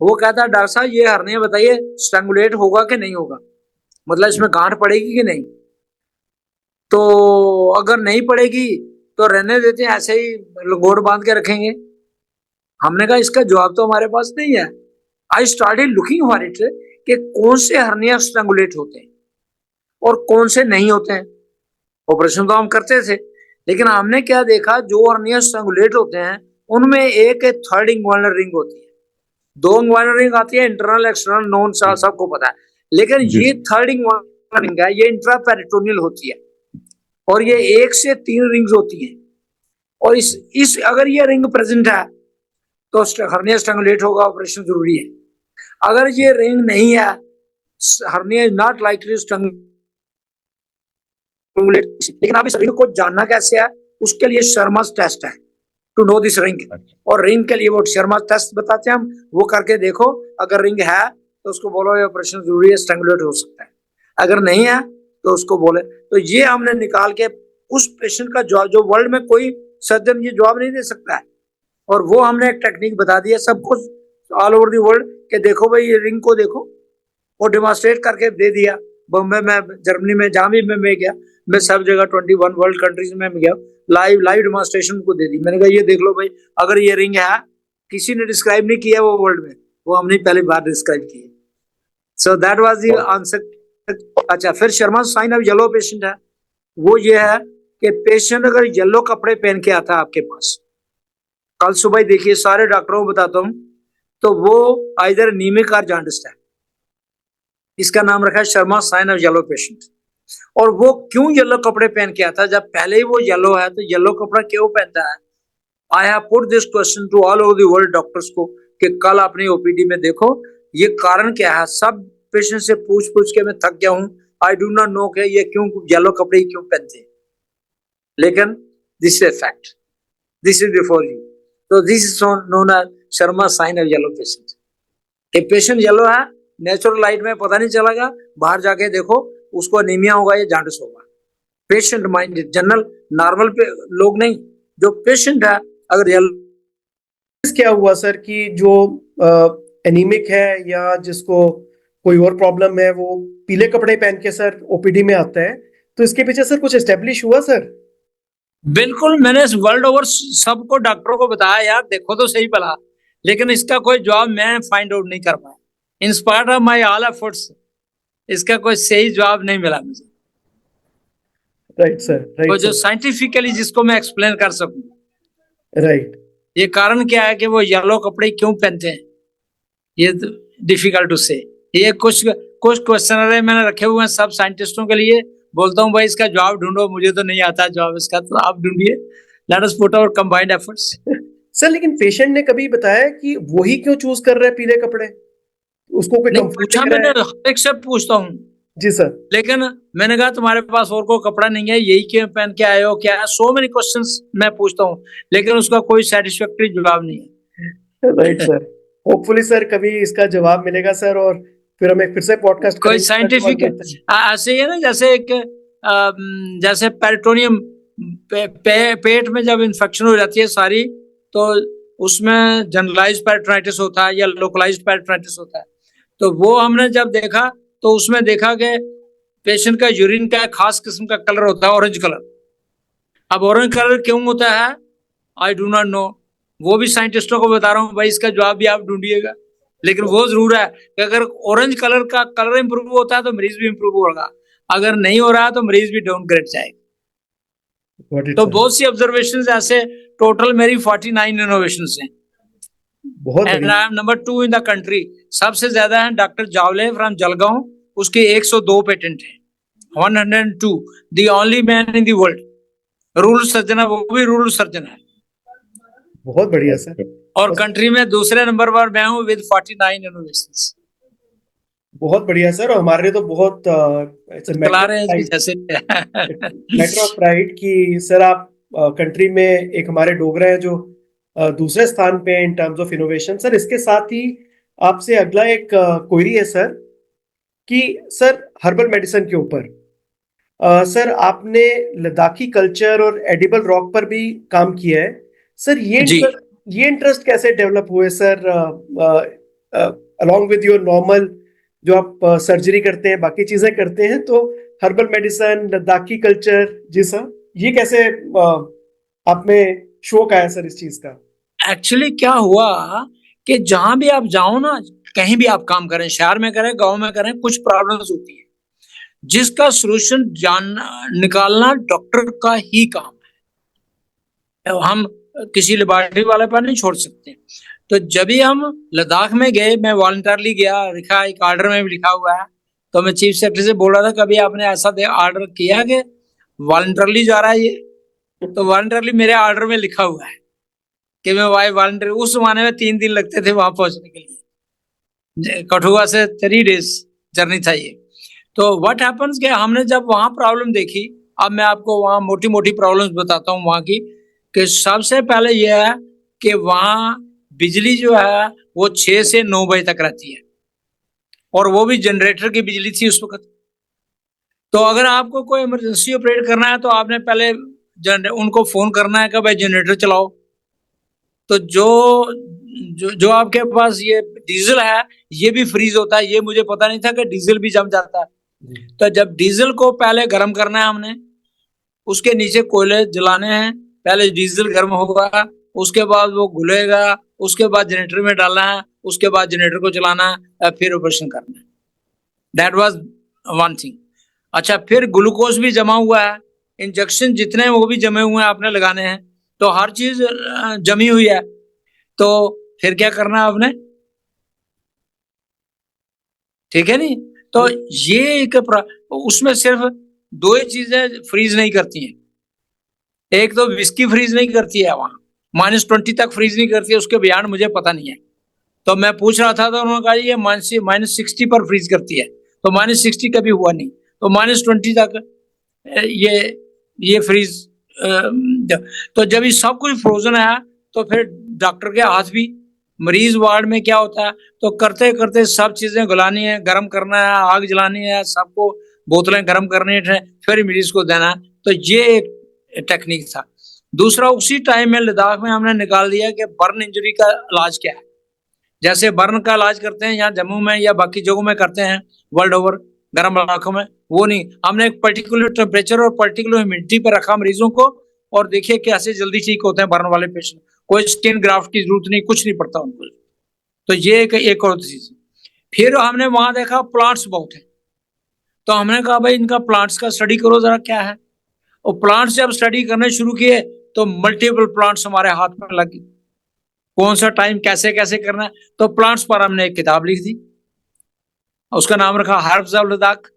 वो कहता है डॉक्टर साहब ये हर्निया बताइए स्ट्रैंगुलेट होगा कि नहीं होगा, मतलब इसमें गांठ पड़ेगी कि नहीं। तो अगर नहीं पड़ेगी तो रहने देते हैं, ऐसे ही लंगोट बांध के रखेंगे। हमने कहा इसका जवाब तो हमारे पास नहीं है। I started looking for it, कि कौन से हर्निया स्ट्रैंगुलेट होते हैं और कौन से नहीं होते हैं। ऑपरेशन तो हम करते थे, लेकिन हमने क्या देखा, जो हर्निया स्ट्रैंगुलेट होते हैं उनमें एक थर्ड इंग्वानल रिंग होती है, 2 इंग्वानल रिंग आती है, इंटरनल एक्सटर्नल नॉन, सबको पता है, लेकिन ये थर्ड इंग्वानल रिंग है, ये इंट्रापेरिटोनियल होती है, और ये 1 से 3 रिंग्स होती हैं। और इस अगर ये रिंग प्रेजेंट है तो हर्निया स्ट्रैंगुलेट होगा, ऑपरेशन जरूरी है। अगर ये रिंग नहीं है, हर्निया इज नॉट लाइकली स्ट्रैंगुलेट। लेकिन आप इस रिंग को जानना कैसे है, उसके लिए शर्मा's टेस्ट है, टू नो दिस रिंग। और रिंग के लिए वो शर्मा's टेस्ट बताते हैं हम, वो करके देखो, अगर रिंग है तो उसको बोलो ये ऑपरेशन जरूरी है, स्ट्रैंगुलेट हो सकता है, अगर नहीं है तो उसको बोले। तो ये हमने निकाल के उस पेशेंट का जवाब, जो वर्ल्ड में कोई सर्जन ये जवाब नहीं दे सकता है, और वो हमने एक टेक्निक बता दी है सबको ऑल ओवर दी वर्ल्ड, कि देखो भाई ये रिंग को देखो, और डेमोन्स्ट्रेट करके दे दिया। बॉम्बे में, जर्मनी में, जहां भी मैं गया, मैं सब जगह 21 वर्ल्ड कंट्रीज में गया, लाइव डेमोन्स्ट्रेशन को दे दी। मैंने कहा ये देख लो भाई, अगर ये रिंग है, किसी ने डिस्क्राइब नहीं किया वो वर्ल्ड में, वो हमने पहली बार डिस्क्राइब की। So that was the answer. अच्छा, फिर Sharma sign of yellow patient है, वो ये है कि पेशेंट अगर येलो कपड़े पहन के आता है आपके पास, कल सुबह देखिए सारे डॉक्टरों को बताता हूं, तो वो आइदर एनीमिक और जॉन्डिस्ड है। इसका नाम रखा है Sharma sign of yellow patient. और वो क्यों येलो कपड़े पहन के आता है, जब पहले ही वो येलो है तो येलो कपड़ा क्यों पहनता है? I have put this question to all over the world doctors को, कि कल अपनी ओपीडी में देखो ये कारण क्या है। सब पेशेंट से पूछ के मैं थक गया हूं, आई डू नॉट नो कि ये क्यों येलो कपड़े क्यों पहनते हैं, लेकिन this is fact, this is before you. तो this is known as Sharma sign of yellow patient. कि पेशेंट येलो है, नेचुरल लाइट में पता नहीं चलेगा, बाहर जाके देखो उसको एनीमिया होगा या जॉन्डिस होगा। पेशेंट माइंडेड, जनरल नॉर्मल पे लोग नहीं, जो पेशेंट है अगर येलो। क्या हुआ सर कि जो एनीमिक है या जिसको कोई और प्रॉब्लम है, वो पीले कपड़े पहन के सर ओपीडी में आता है, तो इसके पीछे सर कुछ एस्टेब्लिश हुआ सर? बिल्कुल, मैंने वर्ल्ड ओवर सबको डॉक्टरों को बताया यार देखो तो सही भला, लेकिन इसका कोई जवाब मैं फाइंड आउट नहीं कर पाया। In spite of my all efforts इसका कोई सही जवाब नहीं मिला मुझे। Right sir, right. तो जो साइंटिफिकली जिसको मैं एक्सप्लेन कर सकूं। राइट। ये कारण क्या है कि वो येलो कपड़े क्यों पहनते हैं, ये डिफिकल्ट टू से। ये कुछ क्वेश्चन मैंने रखे हुए हैं सब साइंटिस्टों के लिए, बोलता हूँ भाई इसका जवाब ढूंढो, मुझे तो नहीं आता जवाब इसका, तो आप ढूंढिए, let us put our combined efforts. Sir लेकिन पेशेंट ने कभी बताया कि वही क्यों चूज कर रहे हैं पीले कपड़े, उसको कोई नहीं कंफर्ट पूछा दिख मैंने, रहा है? हर एक से पूछता हूँ, जी सर। लेकिन मैंने कहा तुम्हारे पास और कोई कपड़ा नहीं है, यही क्यों पहन के आए हो, क्या है, सो मेनी क्वेश्चंस मैं पूछता हूँ, लेकिन उसका कोई सेटिस्फैक्टरी जवाब नहीं है। राइट सर, होपफुली सर कभी इसका जवाब मिलेगा सर, और फिर हम एक फिर से पॉडकास्ट कोई करेंगे सर, साइंटिफिक करते हैं। ऐसे ही है ना, जैसे एक जैसे पेरिटोनियम, पेट में जब इन्फेक्शन हो जाती है सारी, तो उसमें जनरलाइज्ड पेरिटोनाइटिस होता है या लोकलाइज्ड पेरिटोनाइटिस होता है। तो वो हमने जब देखा तो उसमें देखा कि पेशेंट का यूरिन का खास किस्म का कलर होता है, ऑरेंज कलर। अब ऑरेंज कलर क्यों होता है, आई डू नॉट नो, वो भी साइंटिस्टों को बता रहा हूँ भाई, इसका जवाब भी आप ढूंढिएगा। लेकिन वो जरूर है कि अगर ऑरेंज कलर का कलर इंप्रूव होता है तो मरीज भी इंप्रूव होगा, अगर नहीं हो रहा तो मरीज भी डाउनग्रेड जाएगा। Got it, तो sir. बहुत सी ऑब्जर्वेशन ऐसे, टोटल मेरी 49 इनोवेशन हैं, बहुत एंड बढ़िया। I am number 2 in the country. सबसे ज्यादा है डॉक्टर जावले फ्रॉम जलगांव, उसके 102 पेटेंट हैं, 102, the only man in the world. Rural surgeon है, वो भी रूरल सर्जन है, बहुत बढ़िया सर। और कंट्री में दूसरे नंबर पर मैं हूँ विद 49 इनोवेशंस। बहुत बढ़िया सर, और हमारे लिए तो बहुत चला रहे हैं जैसे मैटर ऑफ प्राइड कि सर आप कंट्री में एक हमारे डोगरा है जो दूसरे स्थान पे in terms of innovation. Sir इसके साथ ही आपसे अगला एक क्वेरी है सर, कि सर हर्बल मेडिसिन के ऊपर सर आपने लद्दाखी कल्चर और एडिबल रॉक पर भी काम किया है सर, जी। ये इंटरेस्ट कैसे डेवलप हुए sir, along with your normal जो आप सर्जरी करते हैं, बाकी चीजें करते हैं, तो हर्बल मेडिसिन, लद्दाखी कल्चर, जी सर, ये कैसे आप में शौक आया सर इस चीज का? एक्चुअली क्या हुआ कि जहां भी आप जाओ ना, कहीं भी आप काम करें, शहर में करें, गांव में करें, कुछ प्रॉब्लम्स होती है जिसका सोल्यूशन निकालना डॉक्टर का ही काम है, हम किसी लेबोरेटरी वाले पर नहीं छोड़ सकते। तो जब भी हम लद्दाख में गए, मैं वॉलंटरली गया, लिखा एक ऑर्डर में भी लिखा हुआ है, तो मैं चीफ सेक्रेटरी से बोल रहा था कभी आपने ऐसा ऑर्डर किया कि वॉलंटरली जा रहा है ये, तो वॉलंटरली मेरे ऑर्डर में लिखा हुआ है कि मैं वॉलंटरी। उस जमाने में 3 दिन लगते थे वहां पहुंचने के लिए, कठुआ से 3 डेज जर्नी था ये। तो व्हाट हैपेंस कि हमने जब वहां प्रॉब्लम देखी, अब मैं आपको वहां मोटी मोटी प्रॉब्लम्स बताता हूँ वहां की, कि सबसे पहले यह है कि वहां बिजली जो है वो 6 से 9 बजे तक रहती है, और वो भी जनरेटर की बिजली थी उस वक्त। तो अगर आपको कोई इमरजेंसी ऑपरेट करना है तो आपने पहले उनको फोन करना है कि भाई जनरेटर चलाओ। तो जो आपके पास ये डीजल है, ये भी फ्रीज होता है, ये मुझे पता नहीं था कि डीजल भी जम जाता है। तो जब डीजल को पहले गर्म करना है हमने, उसके नीचे कोयले जलाने हैं, पहले डीजल गर्म होगा, उसके बाद वो घुलेगा, उसके बाद जनरेटर में डालना है, उसके बाद जनरेटर को चलाना है, फिर ऑपरेशन करना है। That was one thing. अच्छा, फिर ग्लूकोज भी जमा हुआ है, इंजेक्शन जितने हैं वो भी जमे हुए हैं, आपने लगाने हैं, तो हर चीज जमी हुई है। तो फिर क्या करना है आपने, ठीक है नहीं? तो ये एक उसमें सिर्फ 2 ही चीजें फ्रीज नहीं करती हैं। एक तो विस्की फ्रीज नहीं करती है वहां, -20 तक फ्रीज नहीं करती है, उसके बियॉन्ड मुझे पता नहीं है। तो मैं पूछ रहा था तो उन्होंने कहा ये -60 पर फ्रीज करती है, तो -60 कभी हुआ नहीं, तो -20 तक ये फ्रीज। तो जब ये सब कुछ फ्रोजन है तो फिर डॉक्टर के हाथ भी, मरीज वार्ड में क्या होता है, तो करते करते सब चीजें गलानी है, गर्म करना है, आग जलानी है, सबको बोतलें गर्म करनी है, फिर मरीज को देना है। तो ये एक टेक्निक था। दूसरा, उसी टाइम में लद्दाख में हमने निकाल दिया कि बर्न इंजरी का इलाज क्या है। जैसे बर्न का इलाज करते हैं यहाँ जम्मू में या बाकी जगहों में करते हैं वर्ल्ड ओवर, गर्म इलाकों में, वो नहीं, हमने एक पर्टिकुलर टेम्परेचर और पर्टिकुलर ह्यूमिडिटी पर रखा मरीजों को, और देखिए कैसे जल्दी ठीक होते हैं बर्न वाले पेशेंट। कोई स्किन ग्राफ्ट की जरूरत नहीं, कुछ नहीं पड़ता उनको। तो ये एक और चीज। फिर हमने वहां देखा प्लांट्स बहुत है, तो हमने कहा भाई इनका प्लांट्स का स्टडी करो जरा क्या है। और प्लांट्स जब स्टडी करने शुरू किए तो मल्टीपल प्लांट्स हमारे हाथ में लगी, कौन सा टाइम कैसे कैसे करना है। तो प्लांट्स पर हमने एक किताब लिख दी, उसका नाम रखा हर्ब्स ऑफ लद्दाख।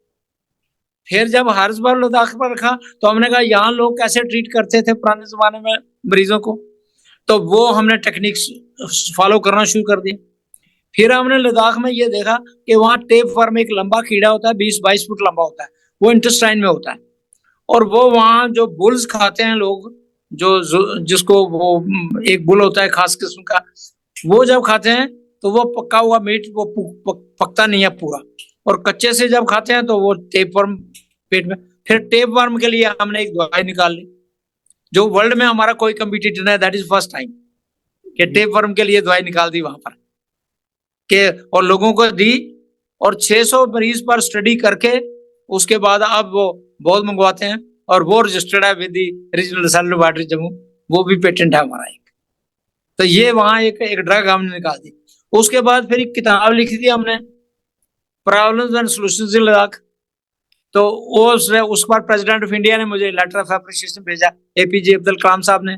फिर जब हर्ब्स ऑफ लद्दाख पर रखा तो हमने कहा यहाँ लोग कैसे ट्रीट करते थे पुराने जमाने में मरीजों को, तो वो हमने टेक्निक्स फॉलो करना शुरू कर दिया। फिर हमने लद्दाख में ये देखा कि वहाँ टेप वर्म एक लंबा कीड़ा होता है, 20-22 फुट लंबा होता है, वो इंटेस्टाइन में होता है, और वो वहाँ जो बुल्स खाते हैं लोग, जिसको वो एक बुल होता है खास किस्म का, वो जब खाते हैं तो वो पका हुआ मीट वो पकता नहीं है पूरा, और कच्चे से जब खाते हैं तो वो टेप वर्म पेट में। फिर टेप वर्म के लिए हमने एक दवाई निकाल ली, जो वर्ल्ड में हमारा कोई कंपटीटर नहीं है, दैट इज फर्स्ट टाइम कि टेप वर्म के लिए दवाई निकाल दी वहां पर के, और लोगों को दी, और 600 मरीज पर स्टडी करके उसके बाद अब वो बहुत मंगवाते हैं, और वो रजिस्टर्ड है with the regional research laboratory Jammu, वो भी पेटेंट है हमारा एक। तो ये वहां एक ड्रग हमने निकाल दी। उसके बाद फिर एक किताब लिखी थी हमने, प्रॉब्लम्स एंड सॉल्यूशंस इन लद्दाख। तो उस पर प्रेसिडेंट ऑफ इंडिया ने मुझे लेटर ऑफ एप्रिसिएशन भेजा, एपीजे अब्दुल कलाम साहब ने,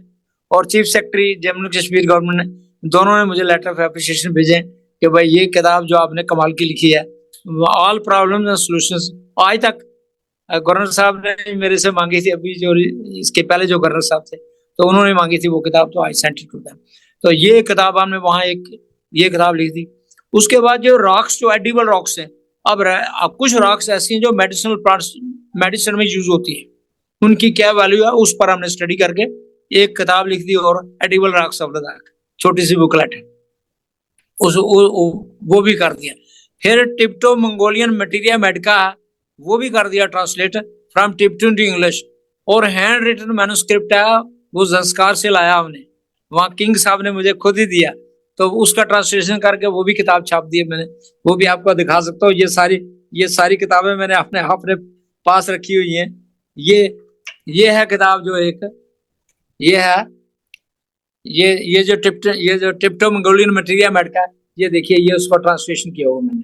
और chief secretary Jammu Kashmir government ने, दोनों ने मुझे लेटर ऑफ एप्रिसिएशन भेजे कि भाई ये किताब जो आपने कमाल की लिखी है, ऑल प्रॉब्लम्स एंड सॉल्यूशंस। आज तक गवर्नर साहब ने मेरे से मांगी थी, अभी जो इसके पहले जो गवर्नर साहब थे तो उन्होंने मांगी थी वो किताब, तो I sent it to them. तो ये किताब हमने वहाँ ये किताब लिख दी। उसके बाद जो रॉक्स, जो एडिबल रॉक्स हैं, अब कुछ रॉक्स ऐसी हैं जो मेडिसिनल प्लांट्स, मेडिसिन में यूज होती है, उनकी क्या वैल्यू है उस पर हमने स्टडी करके एक किताब लिख दी, और एडिबल रॉक्स ऑफ लद्दाख, छोटी सी बुकलेट है, वो भी कर दिया। फिर टिप्टो मंगोलियन मटीरिया मेडिका, वो भी कर दिया ट्रांसलेट फ्रॉम टिप्टो टू इंग्लिश, और हैंड रिटन मैन्युस्क्रिप्ट है, वो संस्कार से लाया हमने, वहाँ किंग साहब ने मुझे खुद ही दिया, तो उसका ट्रांसलेशन करके वो भी किताब छाप दी है मैंने, वो भी आपको दिखा सकता हूँ। ये सारी किताबें मैंने अपने पास रखी हुई हैं। ये है किताब जो एक ये है, ये जो टिप्टो मंगोलियन मटीरिया मेडिका, ये देखिए, ये उसका ट्रांसलेशन किया हुआ मैंने,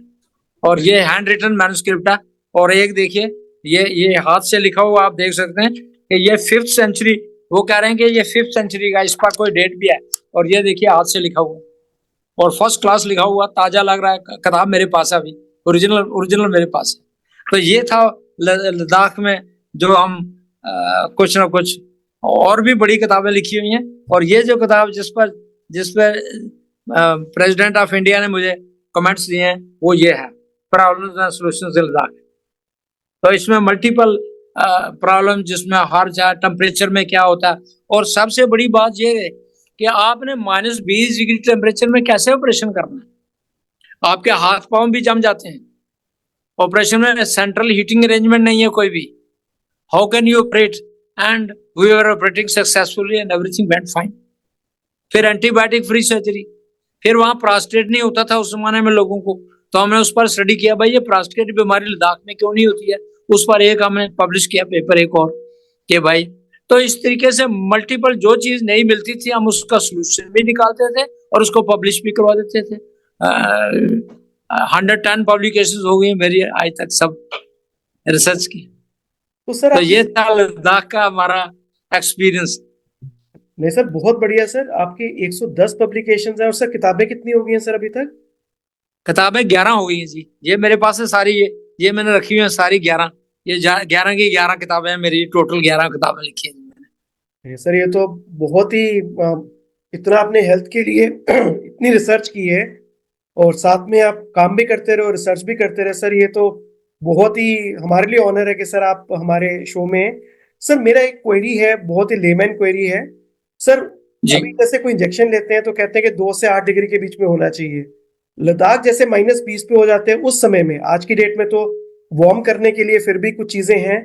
और ये हैंड रिटन मैन्युस्क्रिप्ट है। और एक देखिए, ये हाथ से लिखा हुआ, आप देख सकते हैं कि ये 5th सेंचुरी, वो कह रहे हैं कि ये 5th सेंचुरी का, इस पर कोई डेट भी है, और ये देखिए हाथ से लिखा हुआ, और फर्स्ट क्लास लिखा हुआ, ताजा लग रहा है। किताब मेरे पास है अभी, ओरिजिनल मेरे पास है। तो ये था लद्दाख में जो हम कुछ ना कुछ और भी बड़ी किताबें लिखी हुई हैं। और ये जो किताब जिस पर प्रेसिडेंट ऑफ इंडिया ने मुझे कमेंट्स दिए हैं, वो ये है, प्रॉब्लम्स एंड सॉल्यूशंस इन लद्दाख। तो इसमें मल्टीपल प्रॉब्लम, जिसमें हर जगह टेम्परेचर में क्या होता है, और सबसे बड़ी बात ये है कि आपने -20 डिग्री टेम्परेचर में कैसे ऑपरेशन करना है, आपके हाथ पांव भी जम जाते हैं। ऑपरेशन में सेंट्रल हीटिंग अरेंजमेंट नहीं है कोई भी। How can you operate? And we were operating successfully and everything went fine. फिर एंटीबायोटिक फ्री सर्जरी, फिर वहां प्रोस्टेट नहीं होता था उस जमाने में लोगों को, तो हमने उस पर स्टडी किया, भाई ये प्रोस्टेट बीमारी लद्दाख में क्यों नहीं होती है, उस पर एक हमने पब्लिश किया पेपर एक और, कि भाई, तो इस तरीके से मल्टीपल जो चीज नहीं मिलती थी हम उसका सोल्यूशन भी निकालते थे और उसको पब्लिश भी करवा देते थे। 110 पब्लिकेशन हो गई मेरी आज तक सब रिसर्च की। तो सर तो ये था लद्दाख का हमारा एक्सपीरियंस। नहीं सर, बहुत बढ़िया सर, आपकी 110 पब्लिकेशंस हैं। और सर किताबें कितनी हो गई हैं सर अभी तक? किताबें 11 हो गई हैं जी, ये मेरे पास है सारी, ये मैंने रखी हुई है सारी 11, ये 11 की 11 किताबें हैं मेरी, टोटल 11 किताबें लिखी हैं मैंने। सर ये तो बहुत ही इतना आपने हेल्थ के लिए इतनी रिसर्च की है, और साथ में आप काम भी करते रहे और रिसर्च भी करते रहे सर, ये तो बहुत ही हमारे लिए ऑनर है कि सर आप हमारे शो में हैं। सर मेरा एक क्वेरी है, बहुत ही लेमैन क्वेरी है सर। अभी जैसे कोई इंजेक्शन लेते हैं तो कहते हैं कि 2 से 8 डिग्री के बीच में होना चाहिए। लद्दाख जैसे -20 पे हो जाते हैं उस समय में, आज की डेट में तो वार्म करने के लिए फिर भी कुछ चीजें हैं,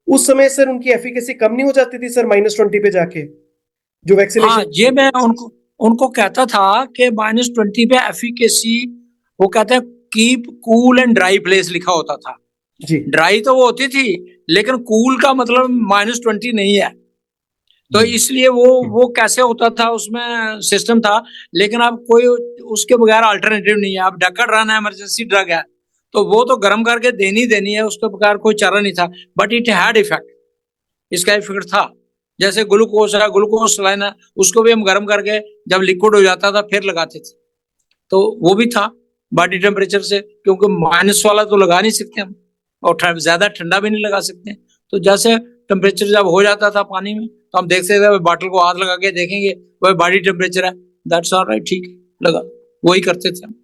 उस समय सर उनकी एफिकेसी कम नहीं हो जाती थी सर -20 पे जाके जो वैक्सीनेशन? हाँ, ये मैं उनको कहता था कि -20 पे एफिकेसी, वो कहते हैं keep cool and dry place लिखा होता था जी। ड्राई तो वो होती थी, लेकिन कूल का मतलब -20 नहीं है, तो इसलिए वो कैसे होता था, उसमें सिस्टम था। लेकिन अब कोई उसके बगैर अल्टरनेटिव नहीं है। अब ढक्कन रन है, इमरजेंसी ड्रग है, तो वो तो गर्म करके देनी है, उसके बगैर कोई चारा नहीं था। बट इट हैड इफेक्ट, इसका इफेक्ट था। जैसे ग्लूकोज है, ग्लूकोज सलाइन है, उसको भी हम गर्म करके जब लिक्विड हो जाता था फिर लगाते थे, तो वो भी था बॉडी टेम्परेचर से, क्योंकि माइनस वाला तो लगा नहीं सकते हम, और ज्यादा ठंडा भी नहीं लगा सकते। तो जैसे टेम्परेचर जब हो जाता था पानी में, तो हम देखते थे बॉटल को हाथ लगा के देखेंगे वही बॉडी टेम्परेचर है, दैट्स ऑलराइट, ठीक लगा, वही करते थे हम,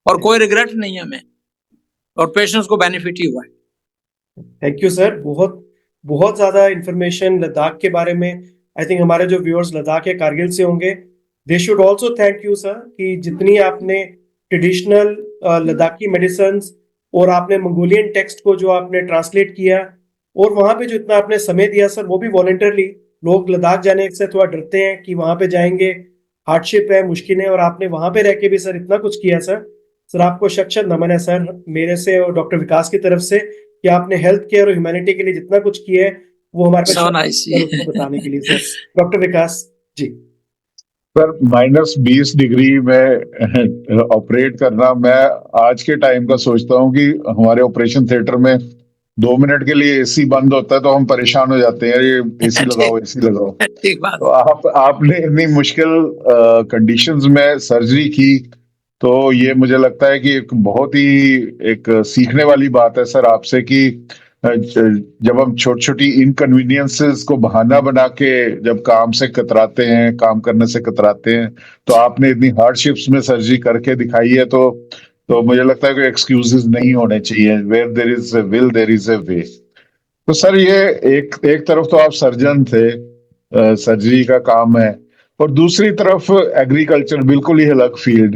और कोई रिग्रेट नहीं है हमें, और पेशेंट्स को बेनिफिट ही हुआ है। थैंक यू सर, बहुत बहुत ज्यादा इंफॉर्मेशन लद्दाख के बारे में। आई थिंक हमारे जो व्यूअर्स लद्दाख या कारगिल से होंगे, they should also thank you sir, कि जितनी आपने ट्रेडिशनल लद्दाखी मेडिसिन और आपने मंगोलियन टेक्स्ट को जो आपने ट्रांसलेट किया, और वहां पे जो इतना आपने समय दिया सर, वो भी वॉलंटरली। लोग लद्दाख जाने से थोड़ा डरते हैं कि वहां पे जाएंगे, हार्डशिप है, मुश्किल है, और आपने वहां पे रह के भी सर इतना कुछ किया सर। सर आपको शत शत नमन है सर, मेरे से और डॉक्टर विकास की तरफ से, कि आपने हेल्थ केयर और ह्यूमैनिटी के लिए जितना कुछ किया है वो हमारे So nice. उसको बताने के लिए सर। डॉक्टर विकास जी। सर -20 डिग्री में ऑपरेट करना, मैं आज के टाइम का सोचता हूँ कि हमारे ऑपरेशन थिएटर में 2 मिनट के लिए एसी बंद होता है तो हम परेशान हो जाते हैं, ये एसी लगाओ, एसी लगाओ। ठीक बात। तो आपने इतनी मुश्किल कंडीशंस में सर्जरी की, तो ये मुझे लगता है कि एक बहुत ही एक सीखने वाली बात है सर आपसे, कि जब हम छोटी छोटी इनकन्वीनियंसेस को बहाना बना के जब काम से कतराते हैं, काम करने से कतराते हैं, तो आपने इतनी हार्डशिप्स में सर्जरी करके दिखाई है, तो मुझे लगता है कि एक्सक्यूजेस नहीं होने चाहिए। Where there is a will there is a way. तो सर ये एक तरफ तो आप सर्जन थे, सर्जरी का काम है, और दूसरी तरफ एग्रीकल्चर, बिल्कुल ही अलग फील्ड,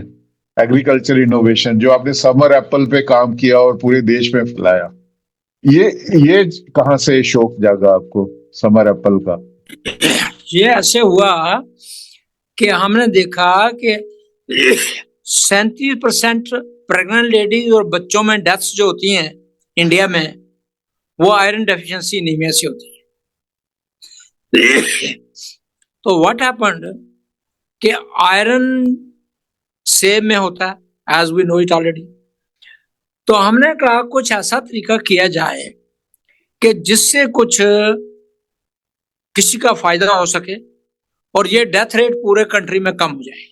एग्रीकल्चर इनोवेशन, जो आपने समर एप्पल पे काम किया और पूरे देश में फैलाया। ये कहाँ से शौक जागा आपको समर एप्पल का? ये ऐसे हुआ कि हमने देखा कि 37% प्रेग्नेंट लेडीज और बच्चों में डेथ्स जो होती हैं इंडिया में, वो आयरन डेफिशिएंसी एनीमिया से होती है। तो व्हाट हैपेंड कि आयरन सेब में होता है, as we know it already. तो हमने कहा कुछ ऐसा तरीका किया जाए कि जिससे कुछ किसी का फायदा हो सके और ये डेथ रेट पूरे कंट्री में कम हो जाए।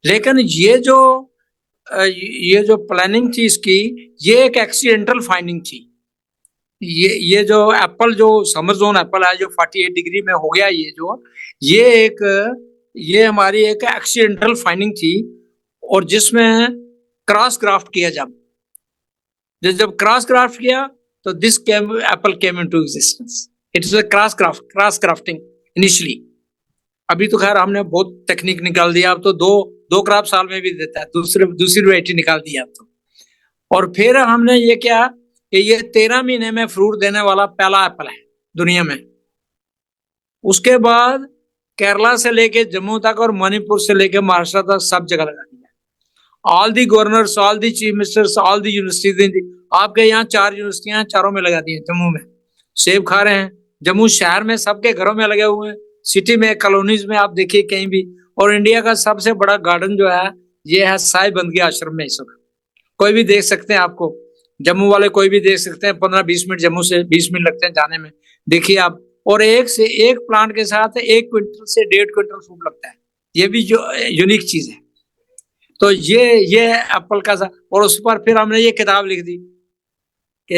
लेकिन ये जो प्लानिंग थी इसकी, ये एक एक्सीडेंटल फाइंडिंग थी। ये जो एप्पल, जो समर जोन एप्पल है, जो 48 डिग्री में हो गया, ये हमारी एक एक्सीडेंटल फाइंडिंग थी, और जिसमें क्रॉस ग्राफ्ट किया जब क्रॉस ग्राफ्ट किया तो this Apple came into existence. It is a cross grafting initially. अभी तो खैर हमने बहुत टेक्निक निकाल दिया, अब तो दो क्रॉप साल में भी देता है, दूसरी वैरायटी निकाल दी अब तो। और फिर हमने ये किया कि ये 13 महीने में फ्रूट देने वाला पहला एप्पल है दुनिया में। उसके बाद केरला से लेके जम्मू तक और मणिपुर से लेके महाराष्ट्र तक सब जगह लगा दिया। All the governors, all the chief ministers, all the universities, आपके यहाँ 4 यूनिवर्सिटियां हैं, चारों में लगा दी है। जम्मू में सेब खा रहे हैं, जम्मू शहर में सबके घरों में लगे हुए हैं, सिटी में, कॉलोनीज में, आप देखिए कहीं भी। और इंडिया का सबसे बड़ा गार्डन जो है, ये है साई बंदगी आश्रम में। इस वक्त कोई भी देख सकते हैं, आपको जम्मू वाले कोई भी देख सकते हैं। 15-20 मिनट, जम्मू से 20 मिनट लगते हैं जाने में, देखिए आप। और एक से एक प्लांट के साथ 1 क्विंटल से 1.5 क्विंटल फ्रूट लगता है। ये भी जो यूनिक चीज है। तो ये एप्पल का सा, और उस पर फिर हमने ये किताब लिख दी कि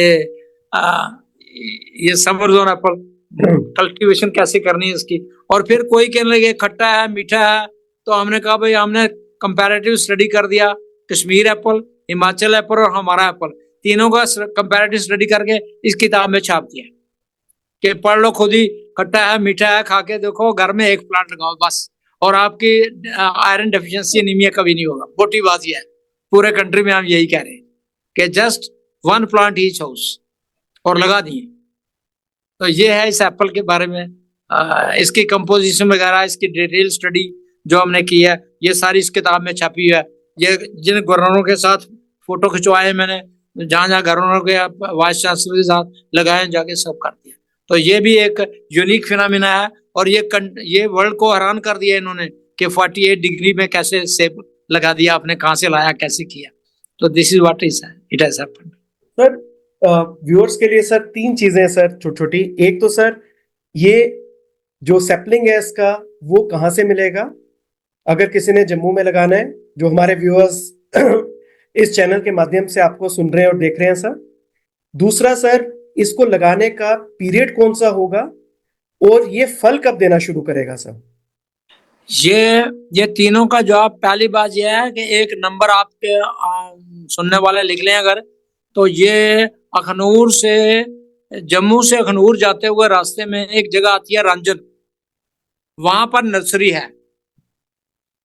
ये समर जोन एप्पल कल्टीवेशन कैसे करनी है इसकी। और फिर कोई कहने लगे खट्टा है, मीठा है, तो हमने कहा भाई हमने कंपैरेटिव स्टडी कर दिया, कश्मीर एप्पल, हिमाचल एप्पल और हमारा एप्पल, तीनों का कंपैरेटिव स्टडी करके इस किताब में छाप दिया कि पढ़ लो खुद ही, खट्टा है, मीठा है, खा के देखो, घर में एक प्लांट लगाओ बस, और आपकी आयरन डेफिशिएंसी एनीमिया कभी नहीं होगा। मोटीबाजी है, पूरे कंट्री में हम यही कह रहे हैं कि जस्ट 1 प्लांट ईच हाउस, और लगा दिए। तो ये है इस एप्पल के बारे में, इसकी कंपोजिशन वगैरह, इसकी डिटेल स्टडी जो हमने की है, ये सारी इस किताब में छपी है। ये जिन गवर्नरों के साथ फोटो खिंचवाए मैंने, जहाँ जहाँ गवर्नरों के वाइस चांसलर के साथ लगाए, जाके सब कर दिया। तो ये भी एक यूनिक फिनोमिना है, और ये वर्ल्ड को हैरान कर दिया इन्होंने कि 48 डिग्री में कैसे सेब लगा दिया आपने, कहाँ से लाया, कैसे किया। तो this is what it has happened. Sir viewers के लिए सर 3 चीजें हैं सर, छोटी छोटी। एक तो सर ये जो सैपलिंग है इसका वो कहाँ से मिलेगा, अगर किसी ने जम्मू में लगाना है, जो हमारे व्यूअर्स इस चैनल के माध्यम से आपको सुन रहे हैं और देख रहे हैं सर। दूसरा सर, इसको लगाने का पीरियड कौन सा होगा और ये फल कब देना शुरू करेगा सर? ये तीनों का जवाब पहली बात यह है कि एक नंबर आपके सुनने वाले लिख लें अगर, तो ये अखनूर से, जम्मू से अखनूर जाते हुए रास्ते में एक जगह आती है रंजन, वहां पर नर्सरी है,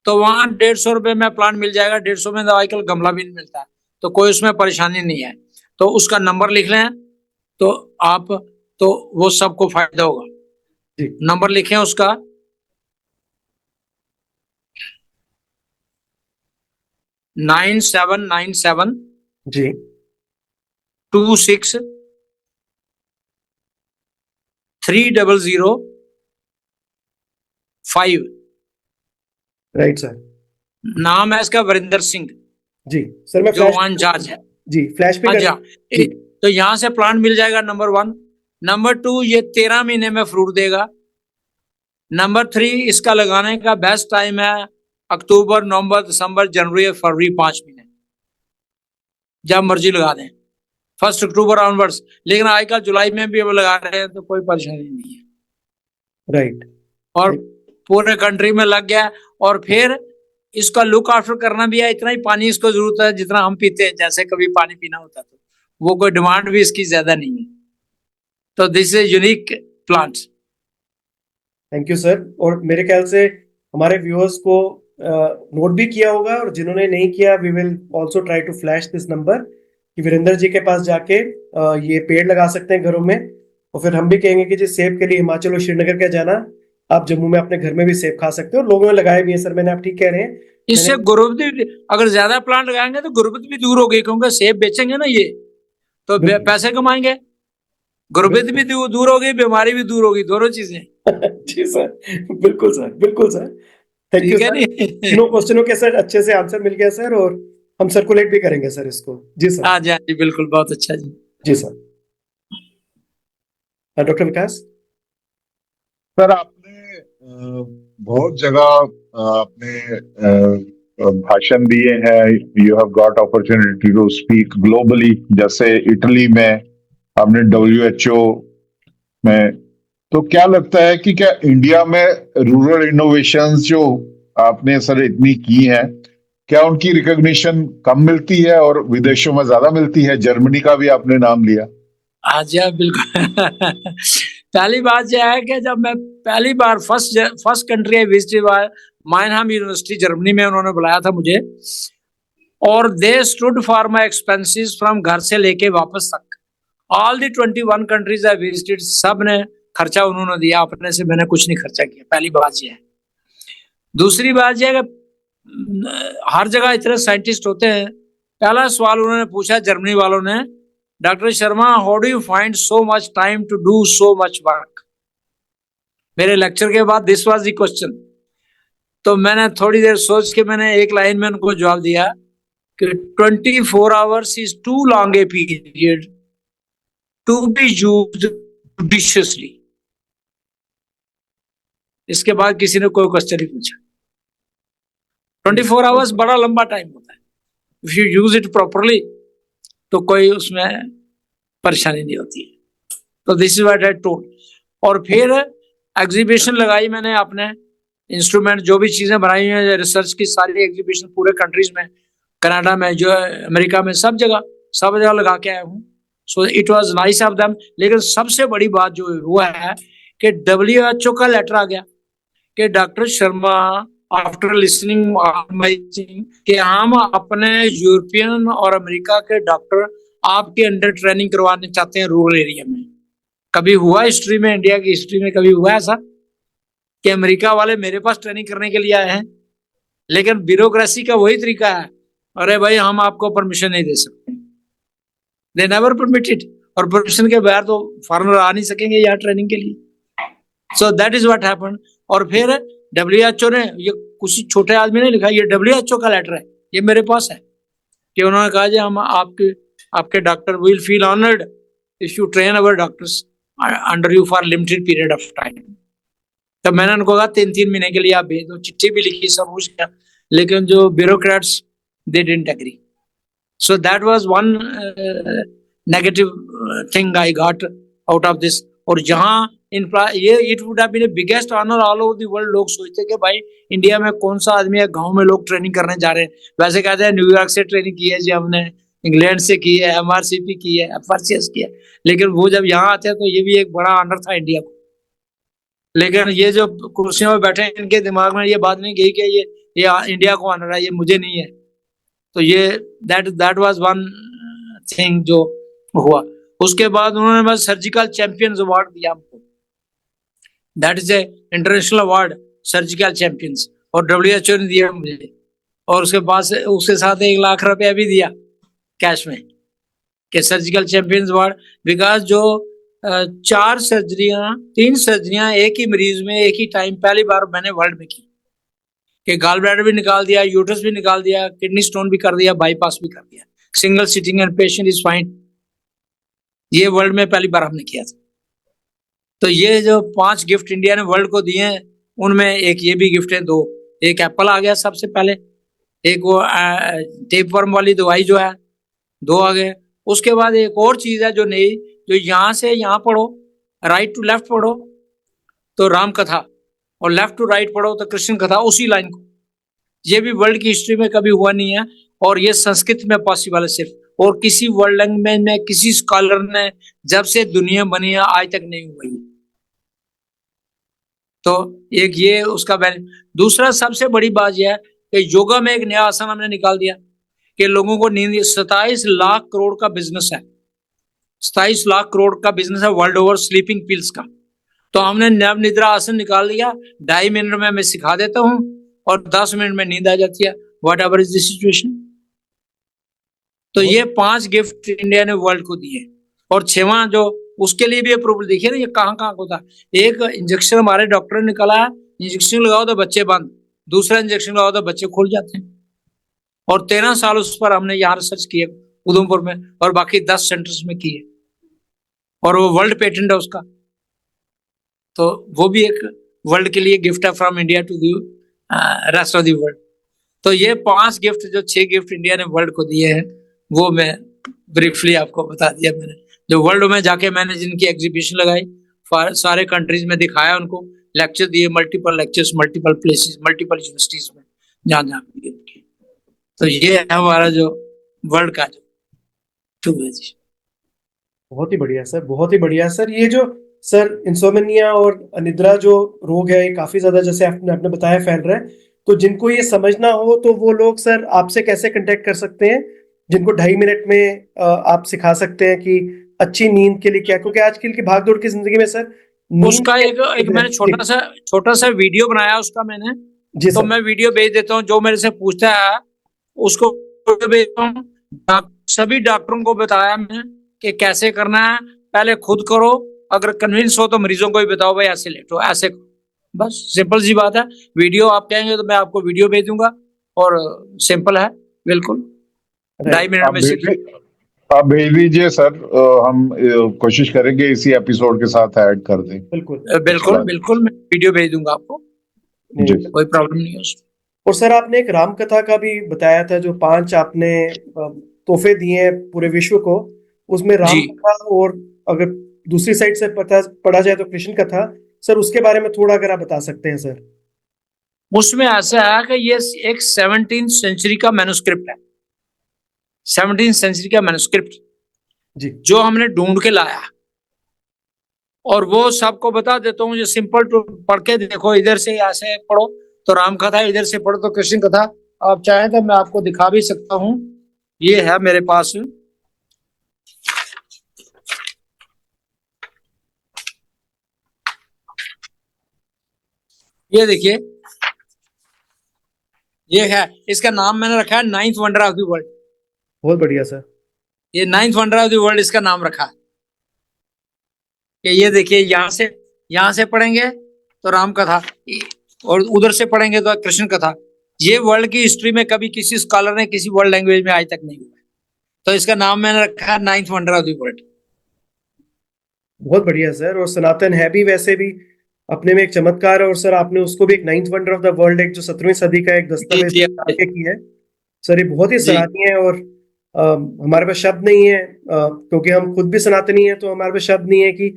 तो वहां 150 रुपए में प्लांट मिल जाएगा। 150 में आजकल गमला भी मिलता है, तो कोई उसमें परेशानी नहीं है। तो उसका नंबर लिख लें तो आप, तो वो सबको फायदा होगा। जी। नंबर लिखें उसका 9797 जी 26 3005। Right sir. नाम है इसका वरिंदर सिंह, जी सर, मैं जो फ्लैश, वहां इंचार्ज है। जी फ्लैश पे अच्छा, जी। तो यहाँ से प्लांट मिल जाएगा नंबर 1। नंबर 2, ये 13 महीने में फ्रूट देगा। नंबर 3, इसका लगाने का बेस्ट टाइम है अक्टूबर, नवंबर, दिसंबर, जनवरी और फरवरी, 5 महीने, जब मर्जी लगा दें, 1 अक्टूबर ऑनवर्ड्स। लेकिन आजकल जुलाई में भी अब लगा रहे हैं तो कोई परेशानी नहीं है। राइट। और पूरे कंट्री में लग गया। और फिर इसका लुक आफ्टर करना भी है, इतना ही पानी इसको जरूरत है जितना हम पीते हैं, जैसे कभी पानी पीना होता तो वो कोई डिमांड भी इसकी ज्यादा नहीं है। तो this is unique plants. Thank you sir. और मेरे ख्याल से हमारे व्यूअर्स को नोट भी किया होगा, और जिन्होंने नहीं किया, we will also try to flash this number कि वीरेंद्र जी के पास जाके ये पेड़ लगा सकते हैं घरों में। और फिर हम भी कहेंगे कि जी सेब के लिए हिमाचल और श्रीनगर क्या जाना, आप जम्मू में अपने घर में भी सेब खा सकते हो। लोगों ने लगाए भी है सर, मैंने, आप ठीक कह रहे हैं। इससे गुर्बत भी, अगर ज्यादा प्लांट लगाएंगे तो गुर्बत भी दूर होगी, क्योंकि सेब बेचेंगे ना ये, तो पैसे कमाएंगे, गुर्बत भी दूर होगी, बीमारी भी दूर होगी, दोनों चीजें। जी सर, बिल्कुल सर, बिल्कुल सर। थैंक यू ठीक है सर। नहीं? तीनों क्वेश्चनों के सर अच्छे से आंसर मिल गया सर, और हम सर्कुलेट भी करेंगे सर इसको। जी सर। हाँ जी, हाँ जी, बिल्कुल, बहुत अच्छा जी। जी सर। डॉक्टर विकास सर, आपने बहुत जगह आपने भाषण दिए हैं। You have got opportunity to speak globally, जैसे इटली में आपने WHO में। तो क्या लगता है कि क्या इंडिया में रूरल इनोवेशंस जो आपने सर इतनी की हैं, क्या उनकी रिकॉग्निशन कम मिलती है और विदेशों में ज्यादा मिलती है? जर्मनी का भी आपने नाम लिया। हाँ जी, हाँ, बिल्कुल। पहली बात यह है कि जब मैं पहली बार first country I visited by Mannheim University, Germany में उन्होंने बुलाया था मुझे, और they stood for my expenses from घर से लेके वापस तक। All the 21 countries I visited, सब ने खर्चा उन्होंने दिया, अपने से मैंने कुछ नहीं खर्चा किया। पहली बात यह है। दूसरी बात यह है कि हर जगह इतने साइंटिस्ट होते हैं। पहला सवाल उन्होंने पूछा जर्मनी वालों ने, doctor Sharma, how do you find so much time to do so much work? मेरे लेक्चर के बाद दिस वाज द क्वेश्चन। तो मैंने थोड़ी देर सोच के मैंने एक लाइन में उनको जवाब दिया कि 24 hours is too long a period to be used judiciously. इसके बाद किसी ने कोई क्वेश्चन नहीं पूछा। 24 आवर्स बड़ा लंबा टाइम होता है, if you use it properly तो कोई उसमें परेशानी नहीं होती है। तो this is what I told. और फिर एग्जीबिशन लगाई मैंने, अपने इंस्ट्रूमेंट जो भी चीजें बनाई हैं, रिसर्च की सारी एग्जीबिशन पूरे कंट्रीज में, कनाडा में, जो अमेरिका में, सब जगह लगा के आया हूँ। So it was nice of them. लेकिन सबसे बड़ी बात जो हुआ है कि WHO का लेटर आ गया कि डॉक्टर शर्मा, आफ्टर लिसनिंग कि हम अपने यूरोपियन और अमेरिका के डॉक्टर आपके अंडर ट्रेनिंग करवाने चाहते हैं रूरल एरिया में। कभी हुआ हिस्ट्री में, इंडिया की हिस्ट्री में कभी हुआ ऐसा कि अमेरिका वाले मेरे पास ट्रेनिंग करने के लिए आए हैं? लेकिन ब्यूरोक्रेसी का वही तरीका है, अरे भाई हम आपको परमिशन नहीं दे सकते, दे नेवर परमिटेड। और परमिशन के बगैर तो फॉरेनर आ नहीं सकेंगे यहाँ ट्रेनिंग के लिए। सो दैट इज व्हाट हैपेंड। और फिर WHO ने, ये कुछ छोटे आदमी ने लिखा, ये WHO का लेटर है, ये मेरे पास है, कि उन्होंने कहा जी हम आपके doctor will feel honoured if you train our doctors under you for limited period of time. तब मैंने उनको कहा 3-3 महीने के लिए आप भेज दो, चिट्ठी भी लिखी, सब कुछ किया, लेकिन जो bureaucrats they didn't agree. So that was one negative thing I got out of this. और जहां ये it would have been the biggest honour all over the world. लोग सोचते कि भाई इंडिया में कौन सा आदमी है, गांव में लोग ट्रेनिंग करने जा रहे हैं। वैसे कहते हैं न्यूयॉर्क से ट्रेनिंग की है जी हमने, इंग्लैंड से की है, MRCP की है, FRCS की है, लेकिन वो जब यहाँ आते हैं तो ये भी एक बड़ा ऑनर था इंडिया को। लेकिन ये जो कुर्सियों में बैठे हैं, इनके दिमाग में ये बात नहीं गई कि ये इंडिया को ऑनर है, ये मुझे नहीं है। तो ये दैट वाज वन थिंग जो हुआ। उसके बाद उन्होंने बस सर्जिकल चैंपियंस अवार्ड दिया हमको, that is a international award, surgical champions, और WHO ने दिया मुझे। और उसके बाद से उसके साथ 1 लाख रुपया भी दिया कैश में कि सर्जिकल चैंपियंस अवार्ड। बिकॉज जो 3 सर्जरियां एक ही मरीज में एक ही टाइम पहली बार मैंने वर्ल्ड में की, कि गॉल ब्लैडर भी निकाल दिया, यूट्रस भी निकाल दिया, किडनी स्टोन भी कर दिया, बाईपास भी कर दिया, single sitting and patient is fine. ये वर्ल्ड में पहली बार हमने किया था। तो ये जो 5 गिफ्ट इंडिया ने वर्ल्ड को दिए हैं, उनमें एक ये भी गिफ्ट है, 2। एक एप्पल आ गया सबसे पहले, एक वो टेपवर्म वाली दवाई जो है, 2 आ गए। उसके बाद एक और चीज है जो नई, जो यहाँ से यहाँ पढ़ो, राइट टू लेफ्ट पढ़ो तो राम कथा, और लेफ्ट टू राइट पढ़ो तो कृष्ण कथा, उसी लाइन को। ये भी वर्ल्ड की हिस्ट्री में कभी हुआ नहीं है, और ये संस्कृत में पॉसिबल है सिर्फ, और किसी वर्ल्ड लैंग्वेज में किसी स्कॉलर ने जब से दुनिया बनी है आज तक नहीं हुई। तो एक ये उसका दूसरा सबसे बड़ी बात यह है कि योगा में एक नया आसन हमने निकाल दिया कि लोगों को नींद। 27 लाख करोड़ का बिजनेस है, 27 लाख करोड़ का बिजनेस है वर्ल्ड ओवर स्लीपिंग पिल्स का। तो हमने नव निद्रा आसन निकाल दिया, 2.5 मिनट में मैं सिखा देता हूँ और 10 मिनट में नींद आ जाती है, what ever is the situation. तो ये 5 गिफ्ट इंडिया ने वर्ल्ड को दिए। और 6वां जो उसके लिए भी अप्रूवल, देखिए ना ये कहाँ कहाँ होता है। एक इंजेक्शन हमारे डॉक्टर ने निकाला है, इंजेक्शन लगाओ तो बच्चे बंद, दूसरा इंजेक्शन लगाओ तो बच्चे खुल जाते हैं। और 13 साल उस पर हमने यहाँ रिसर्च की है उधमपुर में, और बाकी 10 सेंटर्स में की है, और वो वर्ल्ड पेटेंट है उसका। तो वो भी एक वर्ल्ड के लिए गिफ्ट है, from India to the rest of the world. तो ये 5 गिफ्ट, जो 6 गिफ्ट इंडिया ने वर्ल्ड को दिए हैं, वो मैं ब्रीफली आपको बता दिया मैंने। जो वर्ल्ड में जाके मैंने जिनकी एग्जीबिशन लगाई, सारे कंट्रीज में दिखाया, उनको लेक्चर दिए, multiple lectures, multiple places, multiple universities में जहाँ जहाँ किए। तो ये है हमारा जो वर्ल्ड का जो टूर है जी। बहुत ही बढ़िया सर, बहुत ही बढ़िया सर। ये जो सर इंसोम्निया और अनिद्रा जो रोग है, ये काफी ज्यादा जैसे आपने बताया फैल रहा है। तो जिनको ये समझना हो तो वो लोग सर आपसे कैसे कांटेक्ट कर सकते हैं, जिनको 2.5 मिनट में आप सिखा सकते हैं कि अच्छी नींद के लिए क्या, क्योंकि आजकल की भागदौड़ की जिंदगी में सर उसका एक मैंने छोटा सा वीडियो बनाया उसका मैंने, तो मैं वीडियो भेज देता हूँ। जो मेरे से पूछता है उसको भेजता हूँ। सभी डॉक्टरों को बताया मैं कि कैसे करना है, पहले खुद करो, अगर कन्विंस हो तो मरीजों को भी बताओ भाई ऐसे लेटो, ऐसे करो, बस सिंपल सी बात है। वीडियो आप कहेंगे तो मैं आपको वीडियो भेज दूंगा, और सिंपल है बिल्कुल, 2.5 मिनट में आप भेज दीजिए सर, हम कोशिश करेंगे इसी एपिसोड के साथ ऐड कर दें। बिल्कुल बिल्कुल बिल्कुल, मैं वीडियो भेज दूंगा आपको, कोई प्रॉब्लम नहीं है उसमें। और सर आपने एक राम कथा का भी बताया था, जो 5 आपने तोहफे दिए हैं पूरे विश्व को, उसमें राम कथा और अगर दूसरी साइड से पढ़ा जाए तो कृष्ण कथा। सर उसके बारे में थोड़ा अगर आप बता सकते हैं सर। उसमें ऐसा है कि ये एक 17th सेंचुरी का मैन्युस्क्रिप्ट है, 17th सेंचुरी का मैन्युस्क्रिप्ट जी, जो हमने ढूंढ के लाया, और वो सबको बता देता हूँ। जो सिंपल टू पढ़ के देखो, इधर से ऐसे पढ़ो तो राम कथा, इधर से पढ़ो तो कृष्ण कथा। आप चाहें तो मैं आपको दिखा भी सकता हूँ, ये है मेरे पास। ये देखिए, ये है, इसका नाम मैंने रखा है 9th wonder of the world. बहुत बढ़िया सर, ये 9th wonder of the world इसका नाम रखा है। कि ये देखिए, यहाँ से पढ़ेंगे तो राम कथा, और उधर से पढ़ेंगे तो कृष्ण कथा। ये वर्ल्ड की हिस्ट्री में कभी किसी स्कॉलर ने किसी वर्ल्ड लैंग्वेज में आज तक नहीं हुआ, तो इसका नाम मैंने रखा है 9th wonder of the world. बहुत बढ़िया सर। और सनातन है भी वैसे भी अपने में एक चमत्कार है, और सर आपने उसको भी एक 9th wonder of the world, एक जो 17वीं सदी का एक जी दस्तावेज जी आगे की है। सर ये बहुत ही जी सराहनीय है। और हमारे पास शब्द नहीं है, क्योंकि हम खुद भी सनातनी हैं, तो हमारे पास शब्द नहीं है कि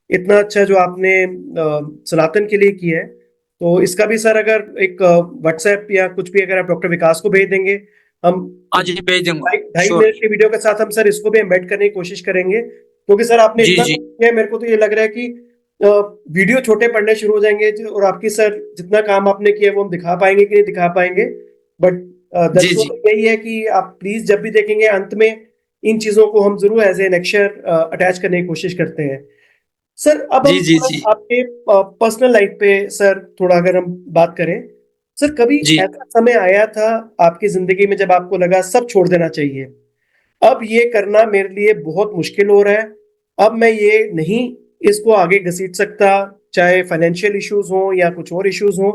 इतना अच्छा जो आपने सनातन के लिए किया है। तो इसका भी सर अगर एक व्हाट्सएप या कुछ भी अगर आप डॉक्टर विकास को भेज देंगे, हम हाँ जी, भेज दूंगा। 2.5 मिनट की वीडियो के साथ हम सर इसको भी एम्बेड करने की कोशिश करेंगे, क्योंकि सर आपने जी इतना जी कुछ किया है, मेरे को तो ये लग रहा है कि वीडियो छोटे पड़ने शुरू हो जाएंगे और आपकी सर जितना काम आपने किया वो हम दिखा पाएंगे कि नहीं दिखा पाएंगे। बट जी दर्शकों जी को यही है कि आप प्लीज जब भी देखेंगे अंत में इन चीजों को हम जरूर एज ए लेक्चर अटैच करने की कोशिश करते हैं। सर अब जी हम जी थोड़ा जी आपके पर्सनल लाइफ पे सर थोड़ा अगर हम बात करें, सर कभी जी। ऐसा समय आया था आपकी जिंदगी में जब आपको लगा सब छोड़ देना चाहिए, अब ये करना मेरे लिए बहुत मुश्किल हो रहा है, अब मैं ये नहीं इसको आगे घसीट सकता, चाहे फाइनेंशियल इश्यूज हो या कुछ और इश्यूज हो,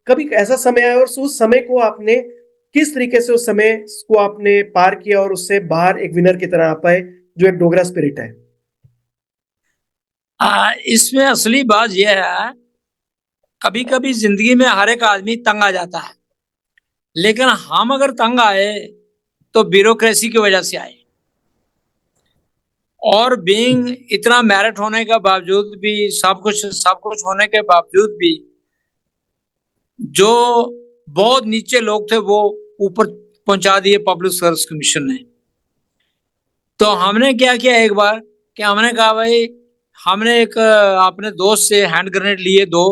कभी ऐसा समय आया और उस समय को आपने किस तरीके से उस समय को आपने पार किया और उससे बाहर एक विनर की तरह आ पाए, जो एक डोगरा स्पिरिट है? इसमें असली बात यह है, कभी कभी जिंदगी में हर एक आदमी तंग आ जाता है, लेकिन हम अगर तंग आए तो ब्यूरोक्रेसी की वजह से आए। और बीइंग इतना मेरिट होने के बावजूद भी, सब कुछ होने के बावजूद भी, जो बहुत नीचे लोग थे वो ऊपर पहुंचा दिए पब्लिक सर्विस कमीशन ने। तो हमने क्या किया एक बार, कि हमने कहा भाई, हमने एक अपने दोस्त से हैंड ग्रेनेड लिए 2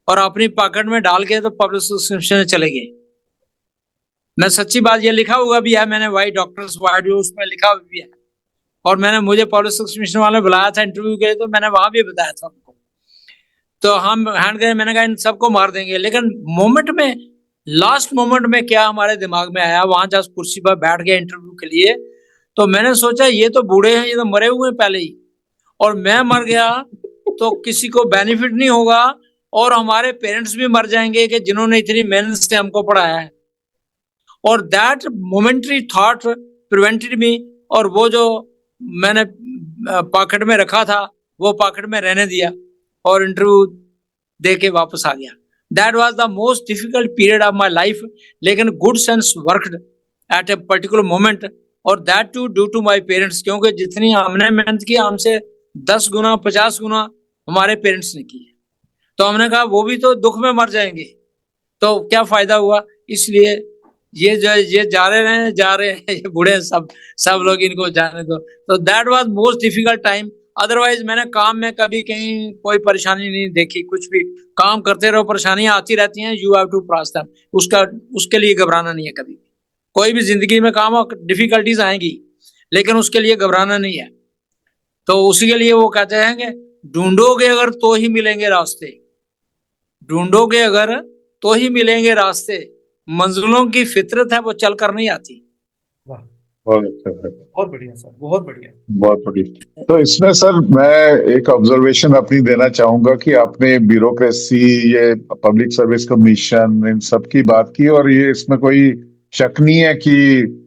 और अपनी पॉकेट में डाल के तो पब्लिक सर्विस कमीशन में चले गए। मैं सच्ची बात, ये लिखा हुआ भी है, मैंने वाई डॉक्टर्स वार्ड उसमें लिखा हुआ भी है। और मुझे पब्लिक सर्विस कमीशन वाले ने बुलाया था इंटरव्यू के लिए, तो मैंने वहां भी बताया था उनको। तो हम हैंड ग्रेनेड, मैंने कहा इन सबको मार देंगे। लेकिन मोमेंट में, लास्ट मोमेंट में क्या हमारे दिमाग में आया, वहां जब कुर्सी पर बैठ गया इंटरव्यू के लिए, तो मैंने सोचा ये तो बूढ़े हैं, ये तो मरे हुए हैं पहले ही, और मैं मर गया तो किसी को बेनिफिट नहीं होगा, और हमारे पेरेंट्स भी मर जाएंगे कि जिन्होंने इतनी मेहनत से हमको पढ़ाया है। और दैट मोमेंटरी थॉट प्रिवेंटेड मी, और वो जो मैंने पॉकेट में रखा था वो पॉकेट में रहने दिया और इंटरव्यू दे के वापस आ गया। That was the most difficult period of my life, लेकिन good sense worked at a particular moment, और that too due to my parents, क्योंकि जितनी हमने मेहनत की हमसे 10 गुना 50 गुना हमारे पेरेंट्स ने की है। तो हमने कहा वो भी तो दुख में मर जाएंगे, तो क्या फायदा हुआ। इसलिए ये जा रहे हैं ये बूढ़े सब लोग, इनको जाने दो। तो that was most difficult time. Otherwise मैंने काम में कभी कहीं कोई परेशानी नहीं देखी, कुछ भी काम करते रहो, परेशानियां आती रहती हैं, you have to cross them. उसके लिए घबराना नहीं है कभी। कोई भी जिंदगी में काम और डिफिकल्टीज आएंगी, लेकिन उसके लिए घबराना नहीं है। तो उसी के लिए वो कहते हैं कि ढूंढोगे अगर तो ही मिलेंगे रास्ते, ढूंढोगे अगर तो ही मिलेंगे रास्ते, मंजिलों की फितरत है वो चल कर नहीं आती। वाह, बहुत अच्छा है। बहुत बढ़िया सर, बहुत बढ़िया। बहुत बढ़िया। तो इसमें सर मैं एक ऑब्जर्वेशन अपनी देना चाहूंगा कि आपने ब्यूरोक्रेसी, ये पब्लिक सर्विस कमीशन, इन सब की बात की, और ये इसमें कोई शक नहीं है कि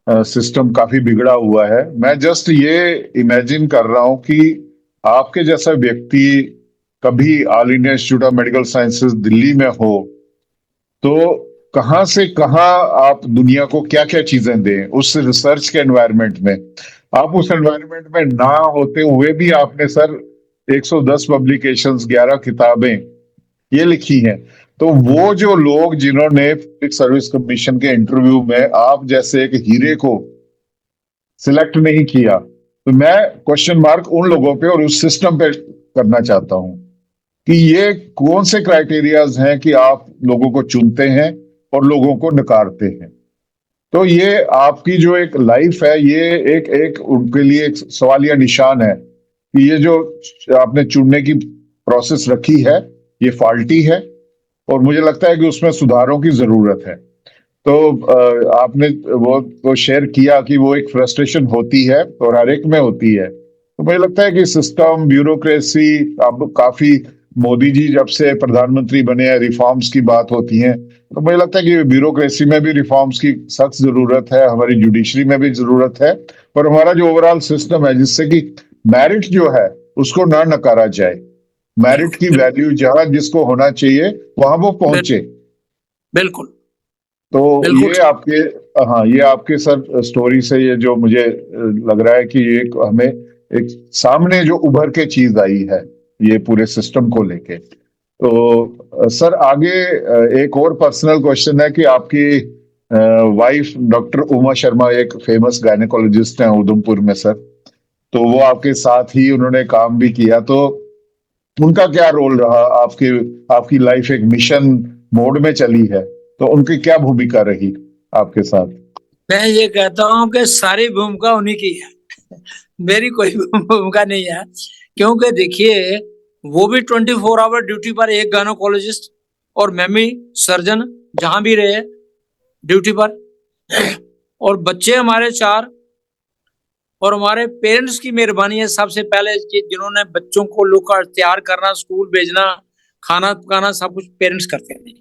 सिस्टम काफी बिगड़ा हुआ है। मैं जस्ट ये इमेजिन कर रहा हूं कि आपके जैसा व्यक्ति कभी all India institute of medical sciences Delhi में हो, तो कहां से कहां आप दुनिया को क्या क्या चीजें दें उस रिसर्च के एनवायरनमेंट में। आप उस एनवायरनमेंट में ना होते हुए भी आपने सर 110 पब्लिकेशंस, 11 किताबें ये लिखी हैं। तो वो जो लोग जिन्होंने पब्लिक सर्विस कमीशन के इंटरव्यू में आप जैसे एक हीरे को सिलेक्ट नहीं किया, तो मैं क्वेश्चन मार्क उन लोगों पे और उस सिस्टम पे करना चाहता हूं कि ये कौन से क्राइटेरियाज हैं कि आप लोगों को चुनते हैं और लोगों को नकारते हैं। तो ये आपकी जो एक लाइफ है, ये एक एक उनके लिए एक सवालिया निशान है कि ये जो आपने चुनने की प्रोसेस रखी है ये फॉल्टी है, और मुझे लगता है कि उसमें सुधारों की जरूरत है। तो आपने वो तो शेयर किया कि वो एक फ्रस्ट्रेशन होती है और हर एक में होती है। तो मुझे लगता है कि सिस्टम, ब्यूरोक्रेसी, अब काफी मोदी जी जब से प्रधानमंत्री बने हैं रिफॉर्म्स की बात होती है, तो मुझे लगता है कि ब्यूरोक्रेसी में भी रिफॉर्म्स की सख्त जरूरत है, हमारी जुडिशरी में भी जरूरत है, और हमारा जो ओवरऑल सिस्टम है जिससे कि मेरिट जो है उसको ना नकारा जाए। मेरिट की वैल्यू जहां जिसको होना चाहिए वहां वो पहुंचे। बिल्कुल तो बिल्कुल ये ठीक। आपके, हाँ, ये आपके सर स्टोरी से ये जो मुझे लग रहा है कि ये हमें एक सामने जो उभर के चीज आई है ये पूरे सिस्टम को लेके। तो सर आगे एक और पर्सनल क्वेश्चन है कि आपकी वाइफ डॉक्टर उमा शर्मा एक फेमस गायनेकोलॉजिस्ट हैं उधमपुर में सर, तो वो आपके साथ ही उन्होंने काम भी किया, तो उनका क्या रोल रहा आपके, आपकी लाइफ एक मिशन मोड में चली है तो उनकी क्या भूमिका रही आपके साथ? मैं ये कहता हूँ कि सारी भूमिका उन्हीं की है, मेरी कोई भूमिका नहीं है। क्योंकि देखिए वो भी 24 आवर ड्यूटी पर, एक गायनोकोलॉजिस्ट, और मैं भी सर्जन, जहां भी रहे ड्यूटी पर। और बच्चे हमारे 4, और हमारे पेरेंट्स की मेहरबानी है सबसे पहले कि जिन्होंने बच्चों को लुक तैयार करना, स्कूल भेजना, खाना पकाना, सब कुछ पेरेंट्स करते थे।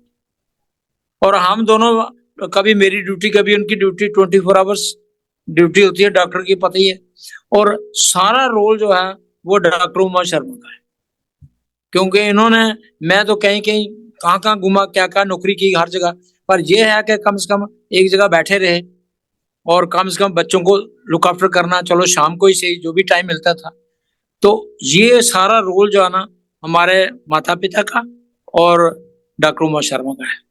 और हम दोनों, कभी मेरी ड्यूटी कभी उनकी ड्यूटी, 24 आवर्स ड्यूटी होती है डॉक्टर की, पता ही है। और सारा रोल जो है वो डॉक्टर उमा शर्मा का है, क्योंकि इन्होंने, मैं तो कहीं कहीं कहाँ कहाँ घुमा, क्या क्या नौकरी की हर जगह, पर यह है कि कम से कम एक जगह बैठे रहे और कम से कम बच्चों को लुक आफ्टर करना, चलो शाम को ही सही जो भी टाइम मिलता था। तो ये सारा रोल जो है ना हमारे माता पिता का और डॉक्टर उमा शर्मा का है।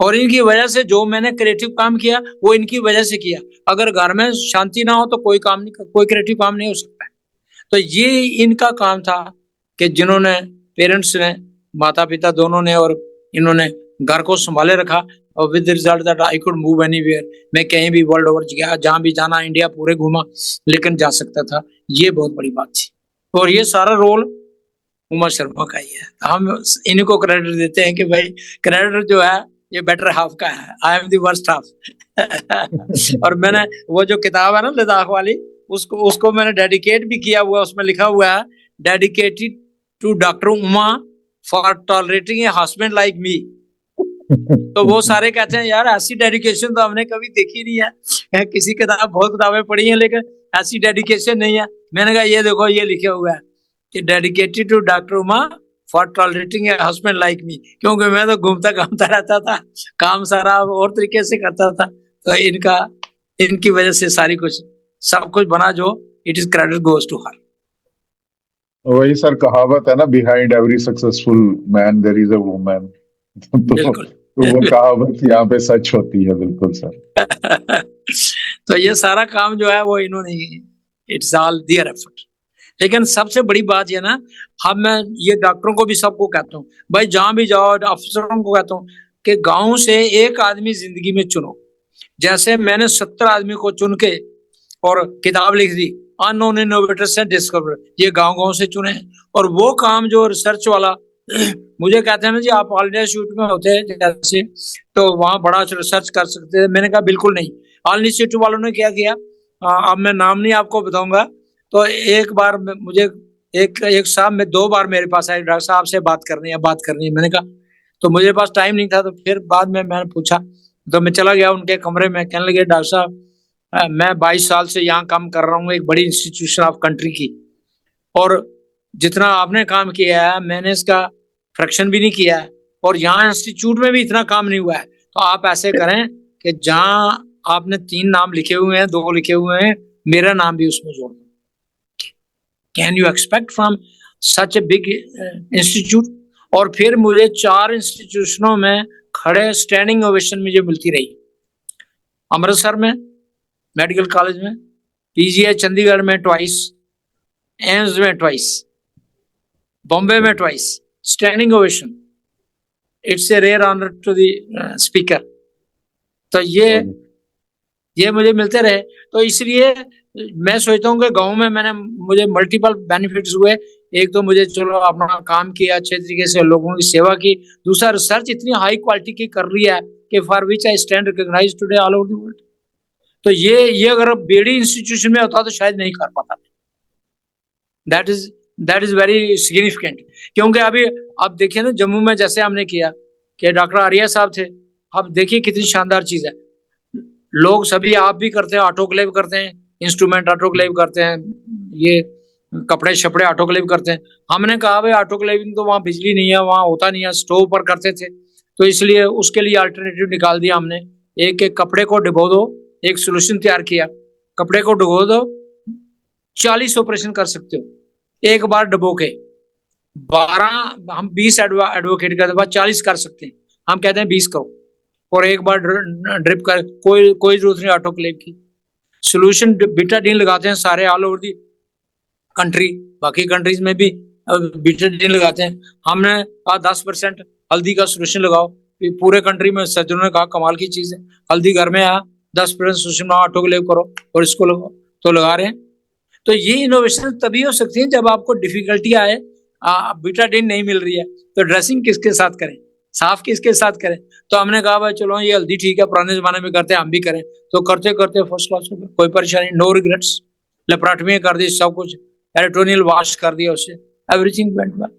और इनकी वजह से जो मैंने क्रिएटिव काम किया वो इनकी वजह से किया। अगर घर में शांति ना हो तो कोई काम नहीं, कोई क्रिएटिव काम नहीं हो सकता है। तो ये इनका काम था कि जिन्होंने, पेरेंट्स ने, माता पिता दोनों ने, और इन्होंने घर को संभाले रखा। और with result that I could move anywhere, मैं कहीं भी वर्ल्ड ओवर गया, जहां भी जाना, इंडिया पूरे घूमा, लेकिन जा सकता था। ये बहुत बड़ी बात थी। और ये सारा रोल उमा शर्मा का ही है। हम इन्हीं को क्रेडिट देते हैं कि भाई क्रेडिट जो है ये बेटर हाफ का है, I am the worst half. और मैंने वो जो किताब है ना लद्दाख वाली, उसको उसको मैंने डेडिकेट भी किया हुआ, उसमें लिखा हुआ है dedicated to doctor Uma for tolerating a husband like me. तो वो सारे कहते हैं यार ऐसी डेडिकेशन तो हमने कभी देखी नहीं है, किसी किताब, बहुत किताबें पढ़ी हैं लेकिन ऐसी डेडिकेशन नहीं है। मैंने कहा ये देखो ये लिखा हुआ है कि dedicated to doctor Uma for tolerating a husband like me, क्योंकि मैं तो घूमता घामता रहता था, काम सारा और तरीके से करता था। तो इनकी वजह से सारी कुछ, सब कुछ बना, जो it is credit goes to her. वही सर कहावत है ना, behind every successful man there is a woman. तो वो कहावत यहाँ पे सच होती है, बिल्कुल सर। तो ये सारा काम जो है वो इन्होंने, इट्स ऑल देयर एफर्ट। लेकिन सबसे बड़ी बात ये ना, अब मैं ये डॉक्टरों को भी सबको कहता हूँ, भाई जहां भी जाओ, अफसरों को कहता हूँ कि गांव से एक आदमी जिंदगी में चुनो। जैसे मैंने 70 आदमी को चुन के और किताब लिख दी, अननोन इनोवेटर्स एंड डिस्कवर, ये गांव गांव से चुने। और वो काम जो रिसर्च वाला, मुझे कहते हैं ना जी आप ऑल इंडिया इंस्टीट्यूट में होते हैं जैसे, तो वहां बड़ा रिसर्च कर सकते हैं। मैंने कहा बिल्कुल नहीं। ऑल इंडिया इंस्टीट्यूट वालों ने क्या किया, अब मैं नाम नहीं आपको बताऊंगा। तो एक बार मुझे एक साहब में 2 बार मेरे पास आए, डॉक्टर साहब से बात करनी है। मैंने कहा, तो मुझे पास टाइम नहीं था, तो फिर बाद में मैंने पूछा, तो मैं चला गया उनके कमरे में। कहने लगे डॉक्टर साहब मैं 22 साल से यहाँ काम कर रहा हूँ एक बड़ी इंस्टीट्यूशन ऑफ कंट्री की, और जितना आपने काम किया है मैंने इसका फ्रैक्शन भी नहीं किया है, और यहाँ इंस्टीट्यूट में भी इतना काम नहीं हुआ है। तो आप ऐसे करें कि जहाँ आपने 3 नाम लिखे हुए हैं, 2 लिखे हुए हैं, मेरा नाम भी उसमें जोड़ दो। Can you expect from such a big institute? और फिर मुझे 4 इंस्टीट्यूशनों में खड़े स्टैंडिंग ओवेशन मुझे मिलती रही। अमृतसर में मेडिकल कॉलेज में, पीजीआई चंडीगढ़ में ट्वाइस, एम्स में ट्वाइस, बॉम्बे में twice, standing ovation. It's a rare honour to the speaker. तो ये मुझे मिलते रहे। तो इसलिए मैं सोचता हूँ कि गांव में मुझे मल्टीपल बेनिफिट्स हुए। एक तो मुझे चलो अपना काम किया अच्छे तरीके से, लोगों की सेवा की। दूसरा रिसर्च इतनी हाई क्वालिटी की कर रही है कि for which I stand recognised today all over the world. तो ये अगर बेड़ी इंस्टीट्यूशन में होता तो शायद नहीं कर पाता। That is very significant. क्योंकि अभी आप देखिए ना, जम्मू में जैसे हमने किया कि डॉक्टर आर्या साहब थे, अब देखिए कितनी शानदार चीज है। लोग सभी, आप भी करते हैं, ऑटोक्लेव करते हैं, इंस्ट्रूमेंट ऑटोक्लेव करते हैं, ये कपड़े शपड़े ऑटोक्लेव करते हैं। हमने कहा भाई ऑटोक्लेविंग तो वहाँ बिजली नहीं है, वहाँ होता नहीं है, स्टोव पर करते थे, तो इसलिए उसके लिए अल्टरनेटिव निकाल दिया हमने। एक एक कपड़े को डुबो दो, एक सोल्यूशन तैयार किया, कपड़े को डुबो दो, 40 ऑपरेशन कर सकते हो एक बार डुबो के। 12 हम 20 एडवोकेट करते बाद 40 कर सकते हैं, हम कहते हैं 20 करो, और एक बार ड्रिप कर, कोई जरूरत नहीं ऑटोक्लेव की। सोल्यूशन बीटाडीन लगाते हैं सारे ऑल ओवर दी कंट्री, बाकी कंट्रीज में भी बीटाडीन लगाते हैं। हमने कहा 10% हल्दी का सोल्यूशन लगाओ, पूरे कंट्री में सर्जनों ने कहा कमाल की चीज है, हल्दी घर में आया, 10% सोल्यूशन ऑटोक्लेव करो और इसको लगाओ, तो लगा रहे हैं। तो ये इनोवेशन तभी हो सकती है जब आपको डिफिकल्टी आए, बीटाडीन नहीं मिल रही है, तो ड्रेसिंग किसके साथ करें, साफ किसके साथ करें। तो हमने कहा भाई चलो ये हल्दी ठीक है, पुराने जमाने में करते हैं, हम भी करें, तो करते करते फर्स्ट क्लास हो गया, कोई परेशानी, नो रिग्रेट्स। लेप्राटमी कर दी सब कुछ, एरिटोनियल वॉश कर दिया उससे, एवरीथिंग वेंट वेल।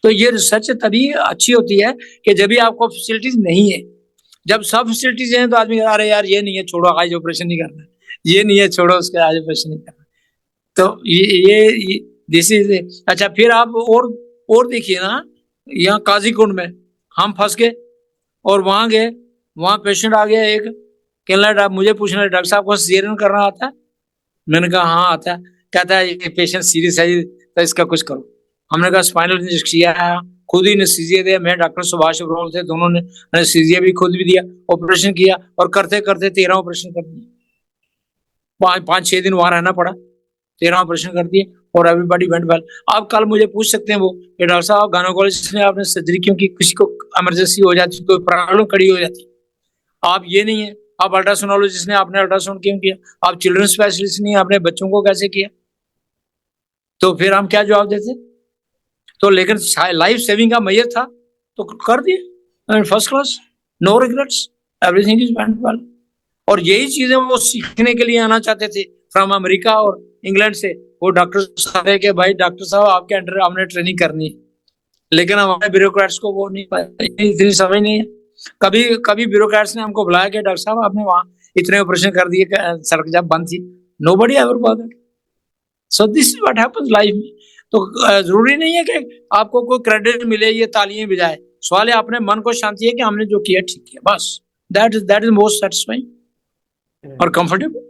तो ये रिसर्च तभी अच्छी होती है कि जब भी आपको फैसिलिटीज नहीं है। जब सब फैसिलिटीज हैं तो आदमी अरे यार ये नहीं है छोड़ो, आज ऑपरेशन नहीं करना, ये नहीं है छोड़ो, उसके आज ऑपरेशन नहीं करना। तो ये दिस इज अच्छा। फिर आप और देखिए ना, यहाँ काजीकुंड में हम फंस गए और वहां गए, वहां पेशेंट आ गया एक, कहने लगा मुझे पूछना डॉक्टर साहब को सीजरियन करना आता है? मैंने कहा हाँ आता है। कहता है ये पेशेंट सीरियस है तो इसका कुछ करो। हमने कहा स्पाइनल एनेस्थीसिया है, खुद ही एनेस्थीसिया दिया, मैं डॉक्टर सुभाष अग्रवाल थे, दोनों ने एनेस्थीसिया भी खुद भी दिया, ऑपरेशन किया, और करते करते 13 ऑपरेशन कर दिए। 5-6 दिन वहां रहना पड़ा, 13 ऑपरेशन कर दिए और एवरीबॉडी वेंट वेल। आप कल मुझे पूछ सकते हैं वो कि डॉक्टर साहब गायनेकोलॉजिस्ट ने आपने सर्जरी क्यों की, किसी को इमरजेंसी हो जाती, कोई प्रॉब्लम खड़ी हो जाती, आप ये नहीं है। आप अल्ट्रासोनोलॉजिस्ट ने आपने अल्ट्रासाउंड क्यों किया, आप चिल्ड्रन स्पेशलिस्ट नहीं आपने बच्चों को कैसे किया? तो फिर हम क्या जवाब देते? तो लेकिन लाइफ सेविंग का मैयर था तो कर दिए, first class, no regrets, everything is went well. और यही चीजें वो सीखने के लिए आना चाहते थे फ्रॉम अमेरिका और इंग्लैंड से। वो डॉक्टर साहब के भाई डॉक्टर साहब आपके अंडर हमने ट्रेनिंग करनी है, लेकिन हमारे ब्यूरोक्रेट्स को वो नहीं पाए, इतनी समझ नहीं है। कभी ब्यूरोक्रेट्स ने हमको बुलाया कि डॉक्टर साहब आपने वहां इतने ऑपरेशन कर दिए, सड़क जब बंद थी, nobody ever bothered. So this is what happens life में। तो जरूरी नहीं है कि आपको कोई क्रेडिट मिले, ये तालियां बजाए, सवाल है अपने मन को शांति है कि हमने जो किया ठीक किया, बस। दैट इज मोस्ट सेटिस्फाइंग और कंफर्टेबल।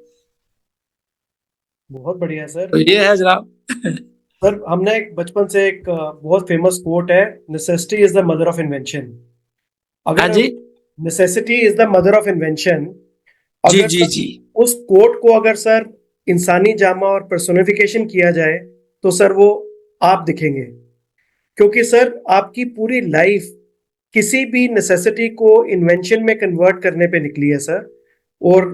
बहुत बढ़िया सर। तो ये है जनाब। सर हमने एक बचपन से एक बहुत फेमस कोट है, necessity is the mother of invention. हाँ अगर जी necessity is the mother of invention, जी अगर जी सर जी उस कोट को अगर सर इंसानी जामा और पर्सोनिफिकेशन किया जाए तो सर वो आप दिखेंगे। क्योंकि सर आपकी पूरी लाइफ किसी भी नेसेसिटी को इन्वेंशन में कन्वर्ट करने पे निकली है सर। और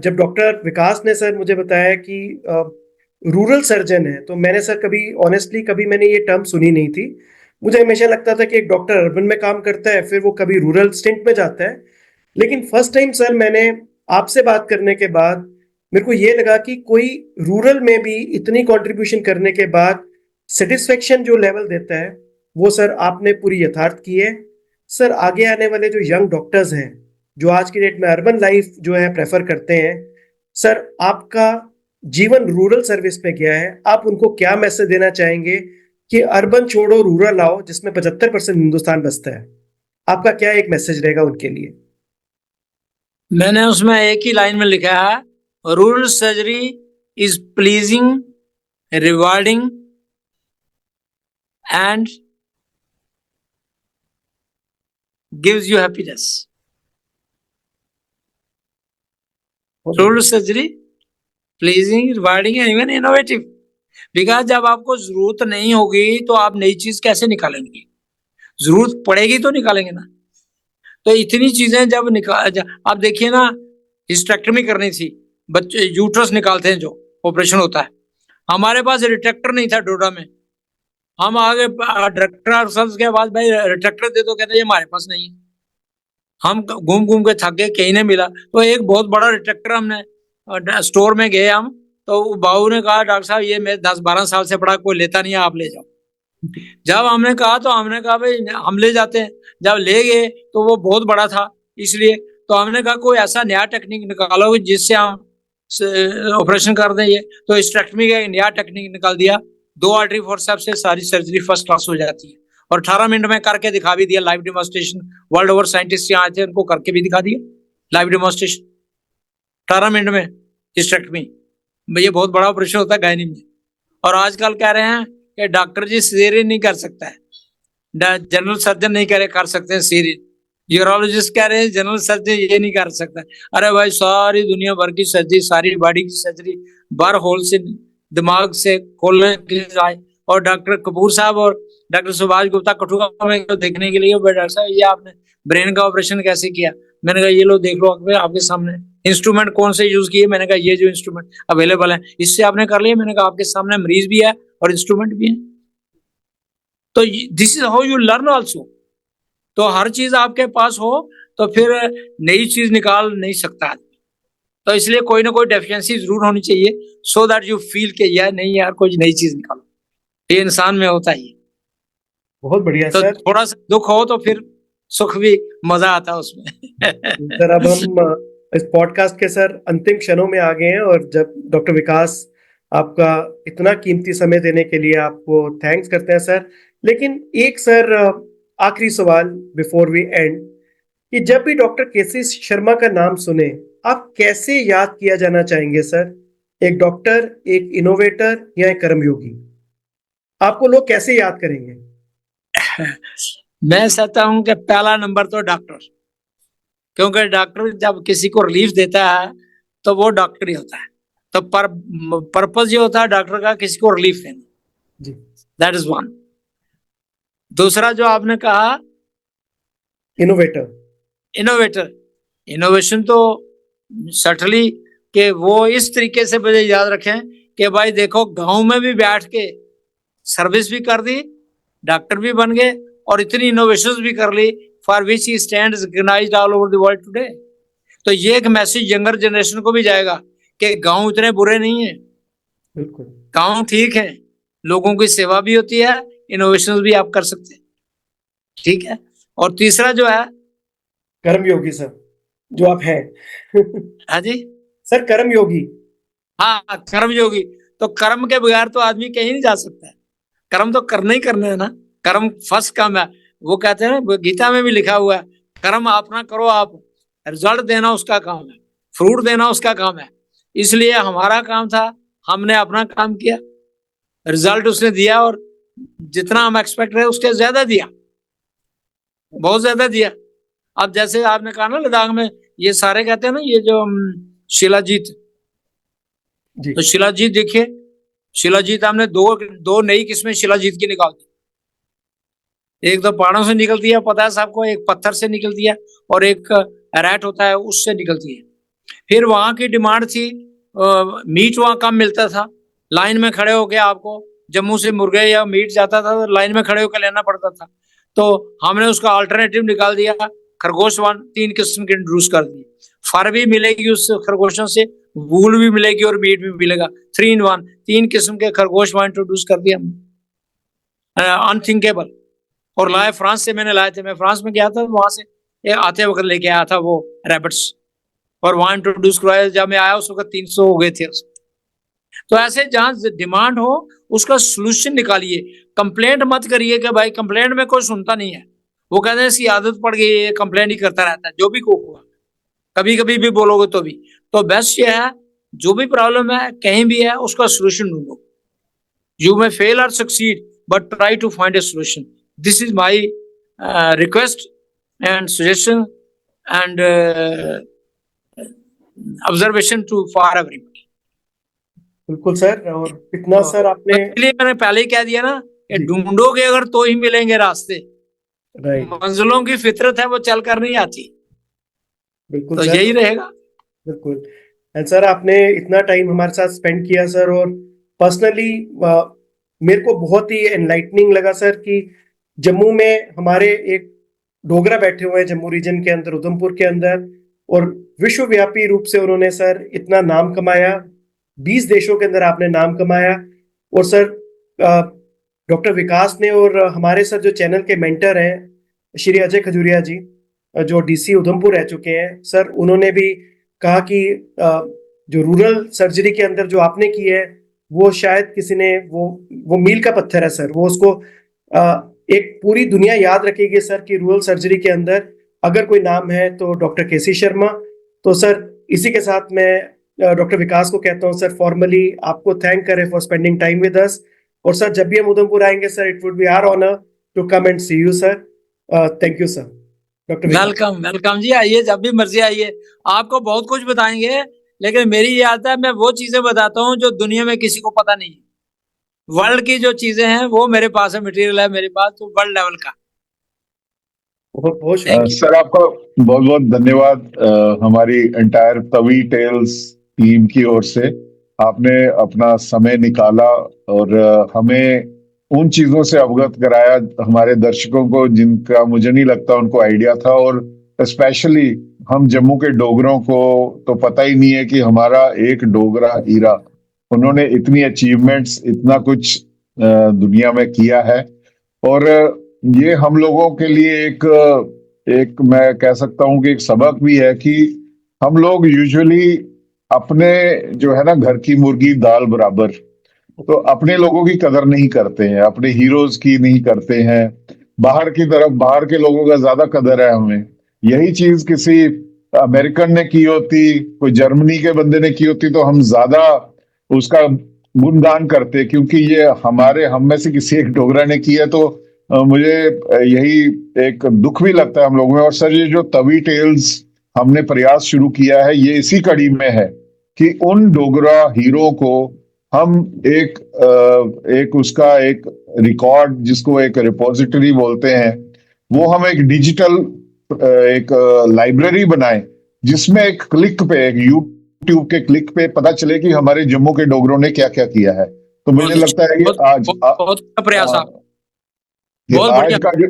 जब डॉक्टर विकास ने सर मुझे बताया कि रूरल सर्जन है, तो मैंने सर कभी ऑनेस्टली कभी मैंने ये टर्म सुनी नहीं थी। मुझे हमेशा लगता था कि एक डॉक्टर अर्बन में काम करता है, फिर वो कभी रूरल स्टिंट में जाता है। लेकिन फर्स्ट टाइम सर मैंने आपसे बात करने के बाद मेरे को ये लगा कि कोई रूरल में भी इतनी कंट्रीब्यूशन करने के बाद सेटिस्फेक्शन जो लेवल देता है वो सर आपने पूरी यथार्थ की है। सर आगे आने वाले जो यंग डॉक्टर्स हैं जो आज की डेट में अर्बन लाइफ जो है प्रेफर करते हैं, सर आपका जीवन रूरल सर्विस में गया है, आप उनको क्या मैसेज देना चाहेंगे कि अर्बन छोड़ो रूरल आओ, जिसमें 75% हिंदुस्तान बसता है? आपका क्या एक मैसेज रहेगा उनके लिए? मैंने उसमें एक ही लाइन में लिखा है, rural surgery is pleasing, rewarding and gives you happiness. Rural surgery pleasing, rewarding and even innovative. Because जब आपको जरूरत नहीं होगी तो आप नई चीज कैसे निकालेंगे? जरूरत पड़ेगी तो निकालेंगे ना। तो इतनी चीजें जब आप देखिए ना, हिस्टेक्टमी करनी थी, बच्चे यूट्रस निकालते हैं जो ऑपरेशन होता है, हमारे पास रिट्रैक्टर नहीं था डोडा में। हम आगे डायरेक्टर के बाद भाई रिट्रैक्टर दे दो, कहते ये हमारे पास नहीं है। हम घूम घूम के थक गए, कहीं नहीं मिला, तो एक बहुत बड़ा रिट्रैक्टर हमने स्टोर में गए हम, तो बाबू ने कहा डॉक्टर साहब ये मैं 10-12 साल से पड़ा, कोई लेता नहीं है, आप ले जाओ। जब हमने कहा तो हमने कहा भाई हम ले जाते हैं। जब ले गए तो वो बहुत बड़ा था, इसलिए तो हमने कहा कोई ऐसा नया टेक्निक निकालो जिससे हम ऑपरेशन कर दें ये, तो हिस्टेरेक्टमी का एक नया टेक्निक निकाल दिया, 2 आर्टरी फोर्सेप्स से सारी सर्जरी फर्स्ट क्लास हो जाती है। और 18 मिनट में करके दिखा भी दिया, live demonstration. World over scientist यहाँ आए थे, उनको करके भी दिखा दिया लाइव डेमोन्स्ट्रेशन 18 मिनट में हिस्टेरेक्टमी। ये बहुत बड़ा ऑपरेशन होता है गायनी में। और आजकल कह रहे हैं कि डॉक्टर जी सीजरियन नहीं कर सकता है, जनरल सर्जन नहीं कर सकते हैं सीजरियन, यूरोलॉजिस्ट कह रहे हैं जनरल सर्जन ये नहीं कर सकता। अरे भाई, सारी दुनिया भर की सर्जरी, सारी बॉडी की सर्जरी बार होल से दिमाग से खोलने के लिए आए। और डॉक्टर कपूर साहब और डॉक्टर सुभाष गुप्ता कठुआ में देखने के लिए, डॉक्टर साहब ये आपने ब्रेन का ऑपरेशन कैसे किया? मैंने कहा ये लो देख लो आपके सामने, इंस्ट्रूमेंट कौन से यूज किए? मैंने कहा ये जो इंस्ट्रूमेंट अवेलेबल है इससे आपने कर लिया। मैंने कहा आपके सामने मरीज भी है और इंस्ट्रूमेंट भी है। तो this is how you learn also. तो हर चीज आपके पास हो तो फिर नई चीज निकाल नहीं सकता आदमी। तो इसलिए कोई ना कोई डेफिशिएंसी जरूर होनी चाहिए, सो दैट यू फील के यार नहीं यार कोई नई चीज निकालो। ये इंसान में होता ही। बहुत बढ़िया तो सर। थोड़ा सा दुख हो तो फिर सुख भी मजा आता है उसमें। सर अब हम इस पॉडकास्ट के सर अंतिम क्षणों में आ गए हैं, और जब डॉक्टर विकास आपका इतना कीमती समय देने के लिए आपको थैंक्स करते हैं सर। लेकिन एक सर आखिरी सवाल बिफोर वी एंड, कि जब भी डॉक्टर केसी शर्मा का नाम सुने आप कैसे याद किया जाना चाहेंगे सर? एक डॉक्टर, एक इनोवेटर या एक कर्मयोगी? आपको लोग कैसे याद करेंगे? मैं चाहता हूं कि पहला नंबर तो डॉक्टर, क्योंकि डॉक्टर जब किसी को रिलीफ देता है तो वो डॉक्टर ही होता है। तो पर्पस ये होता है डॉक्टर का किसी को रिलीफ देना जी, दैट इज वन। दूसरा जो आपने कहा इनोवेटर, इनोवेटर, इनोवेशन तो सटली कि वो इस तरीके से मुझे याद रखें कि भाई देखो गांव में भी बैठ के सर्विस भी कर दी, डॉक्टर भी बन गए और इतनी इनोवेशंस भी कर ली, for which he stands recognised all over the world today. तो ये एक मैसेज यंगर जनरेशन को भी जाएगा कि गांव इतने बुरे नहीं है, बिल्कुल गांव ठीक है, लोगों की सेवा भी होती है, इनोवेशंस भी आप कर सकते हैं। ठीक है। और तीसरा जो है कर्मयोगी सर, जो आप हैं। हाँ जी सर कर्मयोगी। हाँ, कर्मयोगी। तो कर्म के बगैर तो आदमी कहीं नहीं जा सकता है। कर्म तो करना ही करना है ना, कर्म फर्स्ट काम है। वो कहते हैं ना, गीता में भी लिखा हुआ है, कर्म अपना करो आप, रिजल्ट देना उसका काम है, फ्रूट देना उसका काम है। इसलिए हमारा काम था, हमने अपना काम किया, रिजल्ट उसने दिया और जितना हम एक्सपेक्ट रहे उसके ज्यादा दिया, बहुत ज्यादा दिया। अब जैसे आपने कहा ना लद्दाख में ये सारे कहते हैं ना, ये जो शिलाजीत, जी, तो शिलाजीत देखिए, शिलाजीत हमने दो नई किस्में शिलाजीत की निकाल दी। एक तो पहाड़ों से निकलती है, पता है सबको, एक पत्थर से निकलती है और एक रैट होता है उससे निकलती है। फिर वहां की डिमांड थी, मीट वहां कम मिलता था, लाइन में खड़े होके आपको जम्मू से मुर्गे या मीट जाता था तो लाइन में खड़े होकर लेना पड़ता था। तो हमने उसका अल्टरनेटिव निकाल दिया, खरगोश 3 किस्म के इंट्रोड्यूस कर दिए। फर भी मिलेगी उस खरगोशों से, वूल भी मिलेगी और मीट भी मिलेगा, 3 in 1, 3 किस्म के खरगोश वहां इंट्रोड्यूस कर दिया हमने, अनथिंकेबल। और लाए फ्रांस से, मैंने लाए थे, मैं फ्रांस में गया था, वहां से आते वक्त लेके आया था वो रैबिट्स, और वहां इंट्रोड्यूस करवाया। जब मैं आया उस वक्त 300 हो गए थे। तो ऐसे जहां डिमांड हो उसका सोल्यूशन निकालिए, कंप्लेंट मत करिए कि भाई कंप्लेंट में कोई सुनता नहीं है, वो कहते हैं इसकी आदत पड़ गई है, कंप्लेंट ही करता रहता है, जो भी को हुआ कभी कभी भी बोलोगे तो भी। तो बेस्ट ये है, जो भी प्रॉब्लम है कहीं भी है उसका सोल्यूशन ढूंढो। यू मे फेल और succeed but try to find a solution. This is my request and suggestion and observation to for everybody. बिल्कुल सर। और इतना सर आपने, इसलिए मैंने पहले ही कह दिया ना कि जी, ढूंढोगे अगर तो ही मिलेंगे रास्ते, राइट, मंजिलों की फितरत है वो चल कर नहीं आती। बिल्कुल तो सर, यही रहेगा। बिल्कुल। एंड सर आपने इतना टाइम हमारे साथ स्पेंड किया सर, और पर्सनली मेरे को बहुत ही एनलाइटनिंग लगा सर कि जम्मू में हमारे एक डोगरा बैठे हुए हैं, जम्मू रीजन के अंदर, उधमपुर के अंदर, और विश्वव्यापी रूप से उन्होंने सर इतना नाम कमाया, 20 देशों के अंदर आपने नाम कमाया। और सर डॉक्टर विकास ने, और हमारे सर जो चैनल के मेंटर हैं श्री अजय खजूरिया जी, जो डीसी उधमपुर रह चुके हैं सर, उन्होंने भी कहा कि जो रूरल सर्जरी के अंदर जो आपने की है वो शायद किसी ने वो मील का पत्थर है सर। वो उसको एक पूरी दुनिया याद रखेगी सर कि रूरल सर्जरी के अंदर अगर कोई नाम है तो डॉक्टर केसी शर्मा। तो सर इसी के साथ मैं डॉक्टर विकास को कहता हूं सर फॉर्मली आपको थैंक करें for spending time with us. और सर जब भी हम उधमपुर आएंगे sir it would be our honour to come and see you sir. Thank you sir. Doctor Vikas. Welcome welcome जी, आइए जब भी मर्जी आइए। आपको बहुत कुछ बताएंगे, लेकिन मेरी ये आदत है, मैं वो चीजें बताता हूँ जो दुनिया में किसी को पता नहीं है। वर्ल्ड की जो चीजें हैं वो मेरे पास है, मटेरियल है मेरे पास, तो वर्ल्ड लेवल का। बहुत बहुत थैंक यू। सर आपका बहुत बहुत धन्यवाद हमारी एंटायर तवी टेल्स टीम की ओर से। आपने अपना समय निकाला और हमें उन चीजों से अवगत कराया हमारे दर्शकों को जिनका मुझे नहीं लगता उनको आइडिया था। और स्पेशली हम जम्मू के डोगरों को तो पता ही नहीं है कि हमारा एक डोगरा हीरा, उन्होंने इतनी अचीवमेंट्स, इतना कुछ दुनिया में किया है। और ये हम लोगों के लिए एक मैं कह सकता हूं कि एक सबक भी है कि हम लोग यूजुअली अपने जो है ना घर की मुर्गी दाल बराबर, तो अपने लोगों की कदर नहीं करते हैं, अपने हीरोज की नहीं करते हैं। बाहर की तरफ बाहर के लोगों का ज्यादा कदर है हमें। यही चीज किसी अमेरिकन ने की होती, कोई जर्मनी के बंदे ने की होती तो हम ज्यादा उसका गुणगान करते, क्योंकि ये हमारे हम में से किसी एक डोगरा ने किया। तो मुझे यही एक दुख भी लगता है हम लोगों में। और सर ये जो तवी टेल्स हमने प्रयास शुरू किया है ये इसी कड़ी में है कि उन डोगरा हीरो को हम एक उसका एक रिकॉर्ड, जिसको एक रिपोजिटरी बोलते हैं, वो हम एक डिजिटल एक लाइब्रेरी बनाए, जिसमें एक क्लिक पे, एक यूट्यूब के क्लिक पे पता चले कि हमारे जम्मू के डोगरों ने क्या क्या किया है। तो मुझे लगता है कि बहुत बहुत अच्छा प्रयास आप। ये बहुत आज बढ़िया। का जो,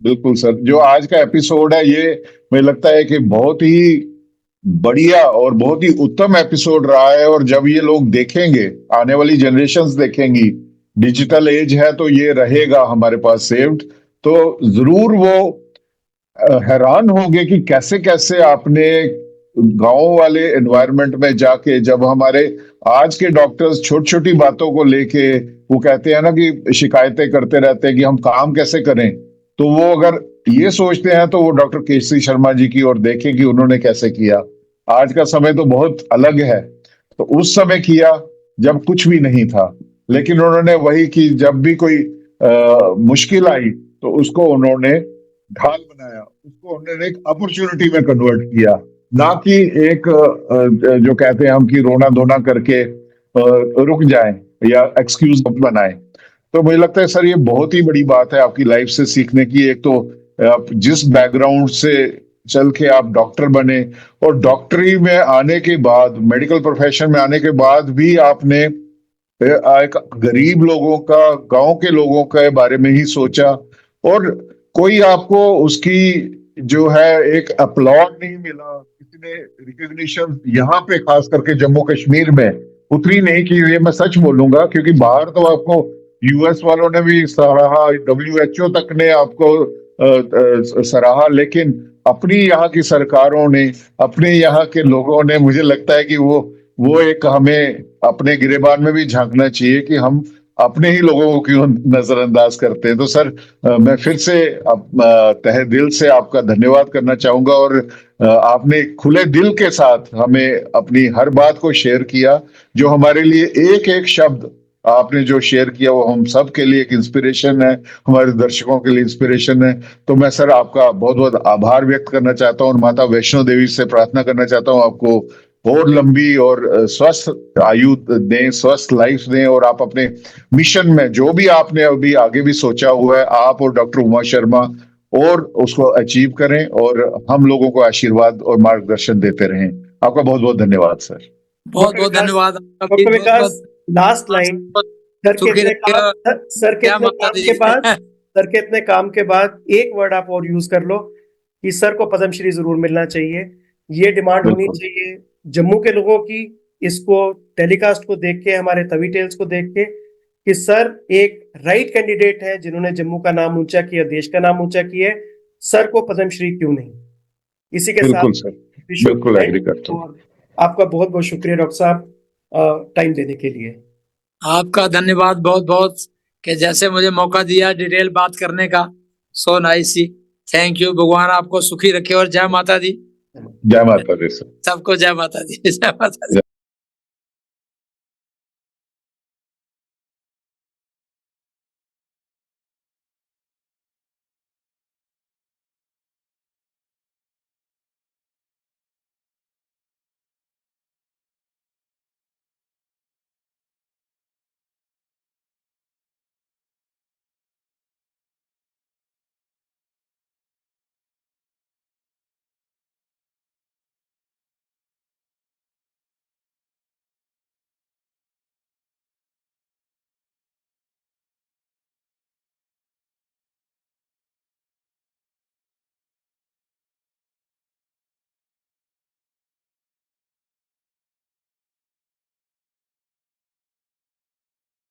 बिल्कुल सर, जो आज का एपिसोड है ये मुझे लगता है कि बहुत ही बढ़िया और बहुत ही उत्तम एपिसोड रहा है। और जब ये लोग देखेंगे, आने वाली जनरेशन्स देखेंगी, डिजिटल एज है तो ये रहेगा हमारे पास सेव्ड, तो जरूर वो हैरान होंगे कि कैसे कैसे आपने गांव वाले एनवायरनमेंट में जाके, जब हमारे आज के डॉक्टर्स छोटी छोटी बातों को लेके वो कहते हैं ना कि शिकायतें करते रहते हैं कि हम काम कैसे करें, तो वो अगर ये सोचते हैं तो वो डॉक्टर केसी शर्मा जी की ओर देखें कि उन्होंने कैसे किया। आज का समय तो बहुत अलग है, तो उस समय किया जब कुछ भी नहीं था, लेकिन उन्होंने वही कि जब भी कोई मुश्किल आई तो उसको उन्होंने ढाल बनाया, उसको उन्होंने एक अपॉर्चुनिटी में कन्वर्ट किया, ना कि एक जो कहते हैं हम कि रोना धोना करके रुक जाएं या एक्सक्यूज बनाएं। तो मुझे लगता है सर ये बहुत ही बड़ी बात है आपकी लाइफ से सीखने की। एक तो आप जिस बैकग्राउंड से चल के आप डॉक्टर बने, और डॉक्टरी में आने के बाद, मेडिकल प्रोफेशन में आने के बाद भी आपने एक गरीब लोगों का, गांव के लोगों के बारे में ही सोचा, और कोई आपको उसकी जो है एक अपलॉड नहीं मिला, किसी ने रिकॉग्निशन यहाँ पे खास करके जम्मू कश्मीर में उतनी नहीं की। ये मैं सच बोलूंगा, क्योंकि बाहर तो आपको यूएस वालों ने भी सराहा, डब्ल्यूएचओ तक ने आपको सराहा, लेकिन अपनी यहाँ की सरकारों ने, अपने यहाँ के लोगों ने, मुझे लगता है कि वो एक हमें अपने गिरेबान में भी झांकना चाहिए कि हम अपने ही लोगों को क्यों नजरअंदाज करते हैं। तो सर मैं फिर से तहे दिल से आपका धन्यवाद करना चाहूंगा। और आपने खुले दिल के साथ हमें अपनी हर बात को शेयर किया, जो हमारे लिए एक एक शब्द आपने जो शेयर किया वो हम सब के लिए एक इंस्पिरेशन है, हमारे दर्शकों के लिए इंस्पिरेशन है। तो मैं सर आपका बहुत बहुत आभार व्यक्त करना चाहता हूँ, और माता वैष्णो देवी से प्रार्थना करना चाहता हूँ आपको बहुत लंबी और स्वस्थ आयु दें, स्वस्थ लाइफ दें, और आप अपने मिशन में जो भी आपने अभी आगे भी सोचा हुआ है, आप और डॉक्टर उमा शर्मा, और उसको अचीव करें, और हम लोगों को आशीर्वाद और मार्गदर्शन देते रहें। आपका बहुत बहुत धन्यवाद सर। बहुत बहुत धन्यवाद। डॉक्टर विकास, लास्ट लाइन। सर के सुखी इतने काम, सर के क्या इतने माता काम दी। के बाद, सर के इतने काम के बाद एक वर्ड आप और यूज कर लो कि सर को पद्मश्री जरूर मिलना चाहिए। ये डिमांड होनी बिल्कुल चाहिए जम्मू के लोगों की, इसको टेलीकास्ट को देख के, हमारे तवी टेल्स को देख के, कि सर एक राइट कैंडिडेट है जिन्होंने जम्मू का नाम ऊंचा किया, देश का नाम ऊंचा किया। सर को पद्मश्री क्यों नहीं। इसी के बिल्कुल साथ सर, बिल्कुल एग्री करता हूँ। और आपका बहुत बहुत शुक्रिया डॉक्टर साहब टाइम देने के लिए। आपका धन्यवाद बहुत बहुत कि जैसे मुझे मौका दिया डिटेल बात करने का। So nice. Thank you. भगवान आपको सुखी रखे और जय माता दी। जय माता दी सर। सबको जय माता दी। जय माता दी।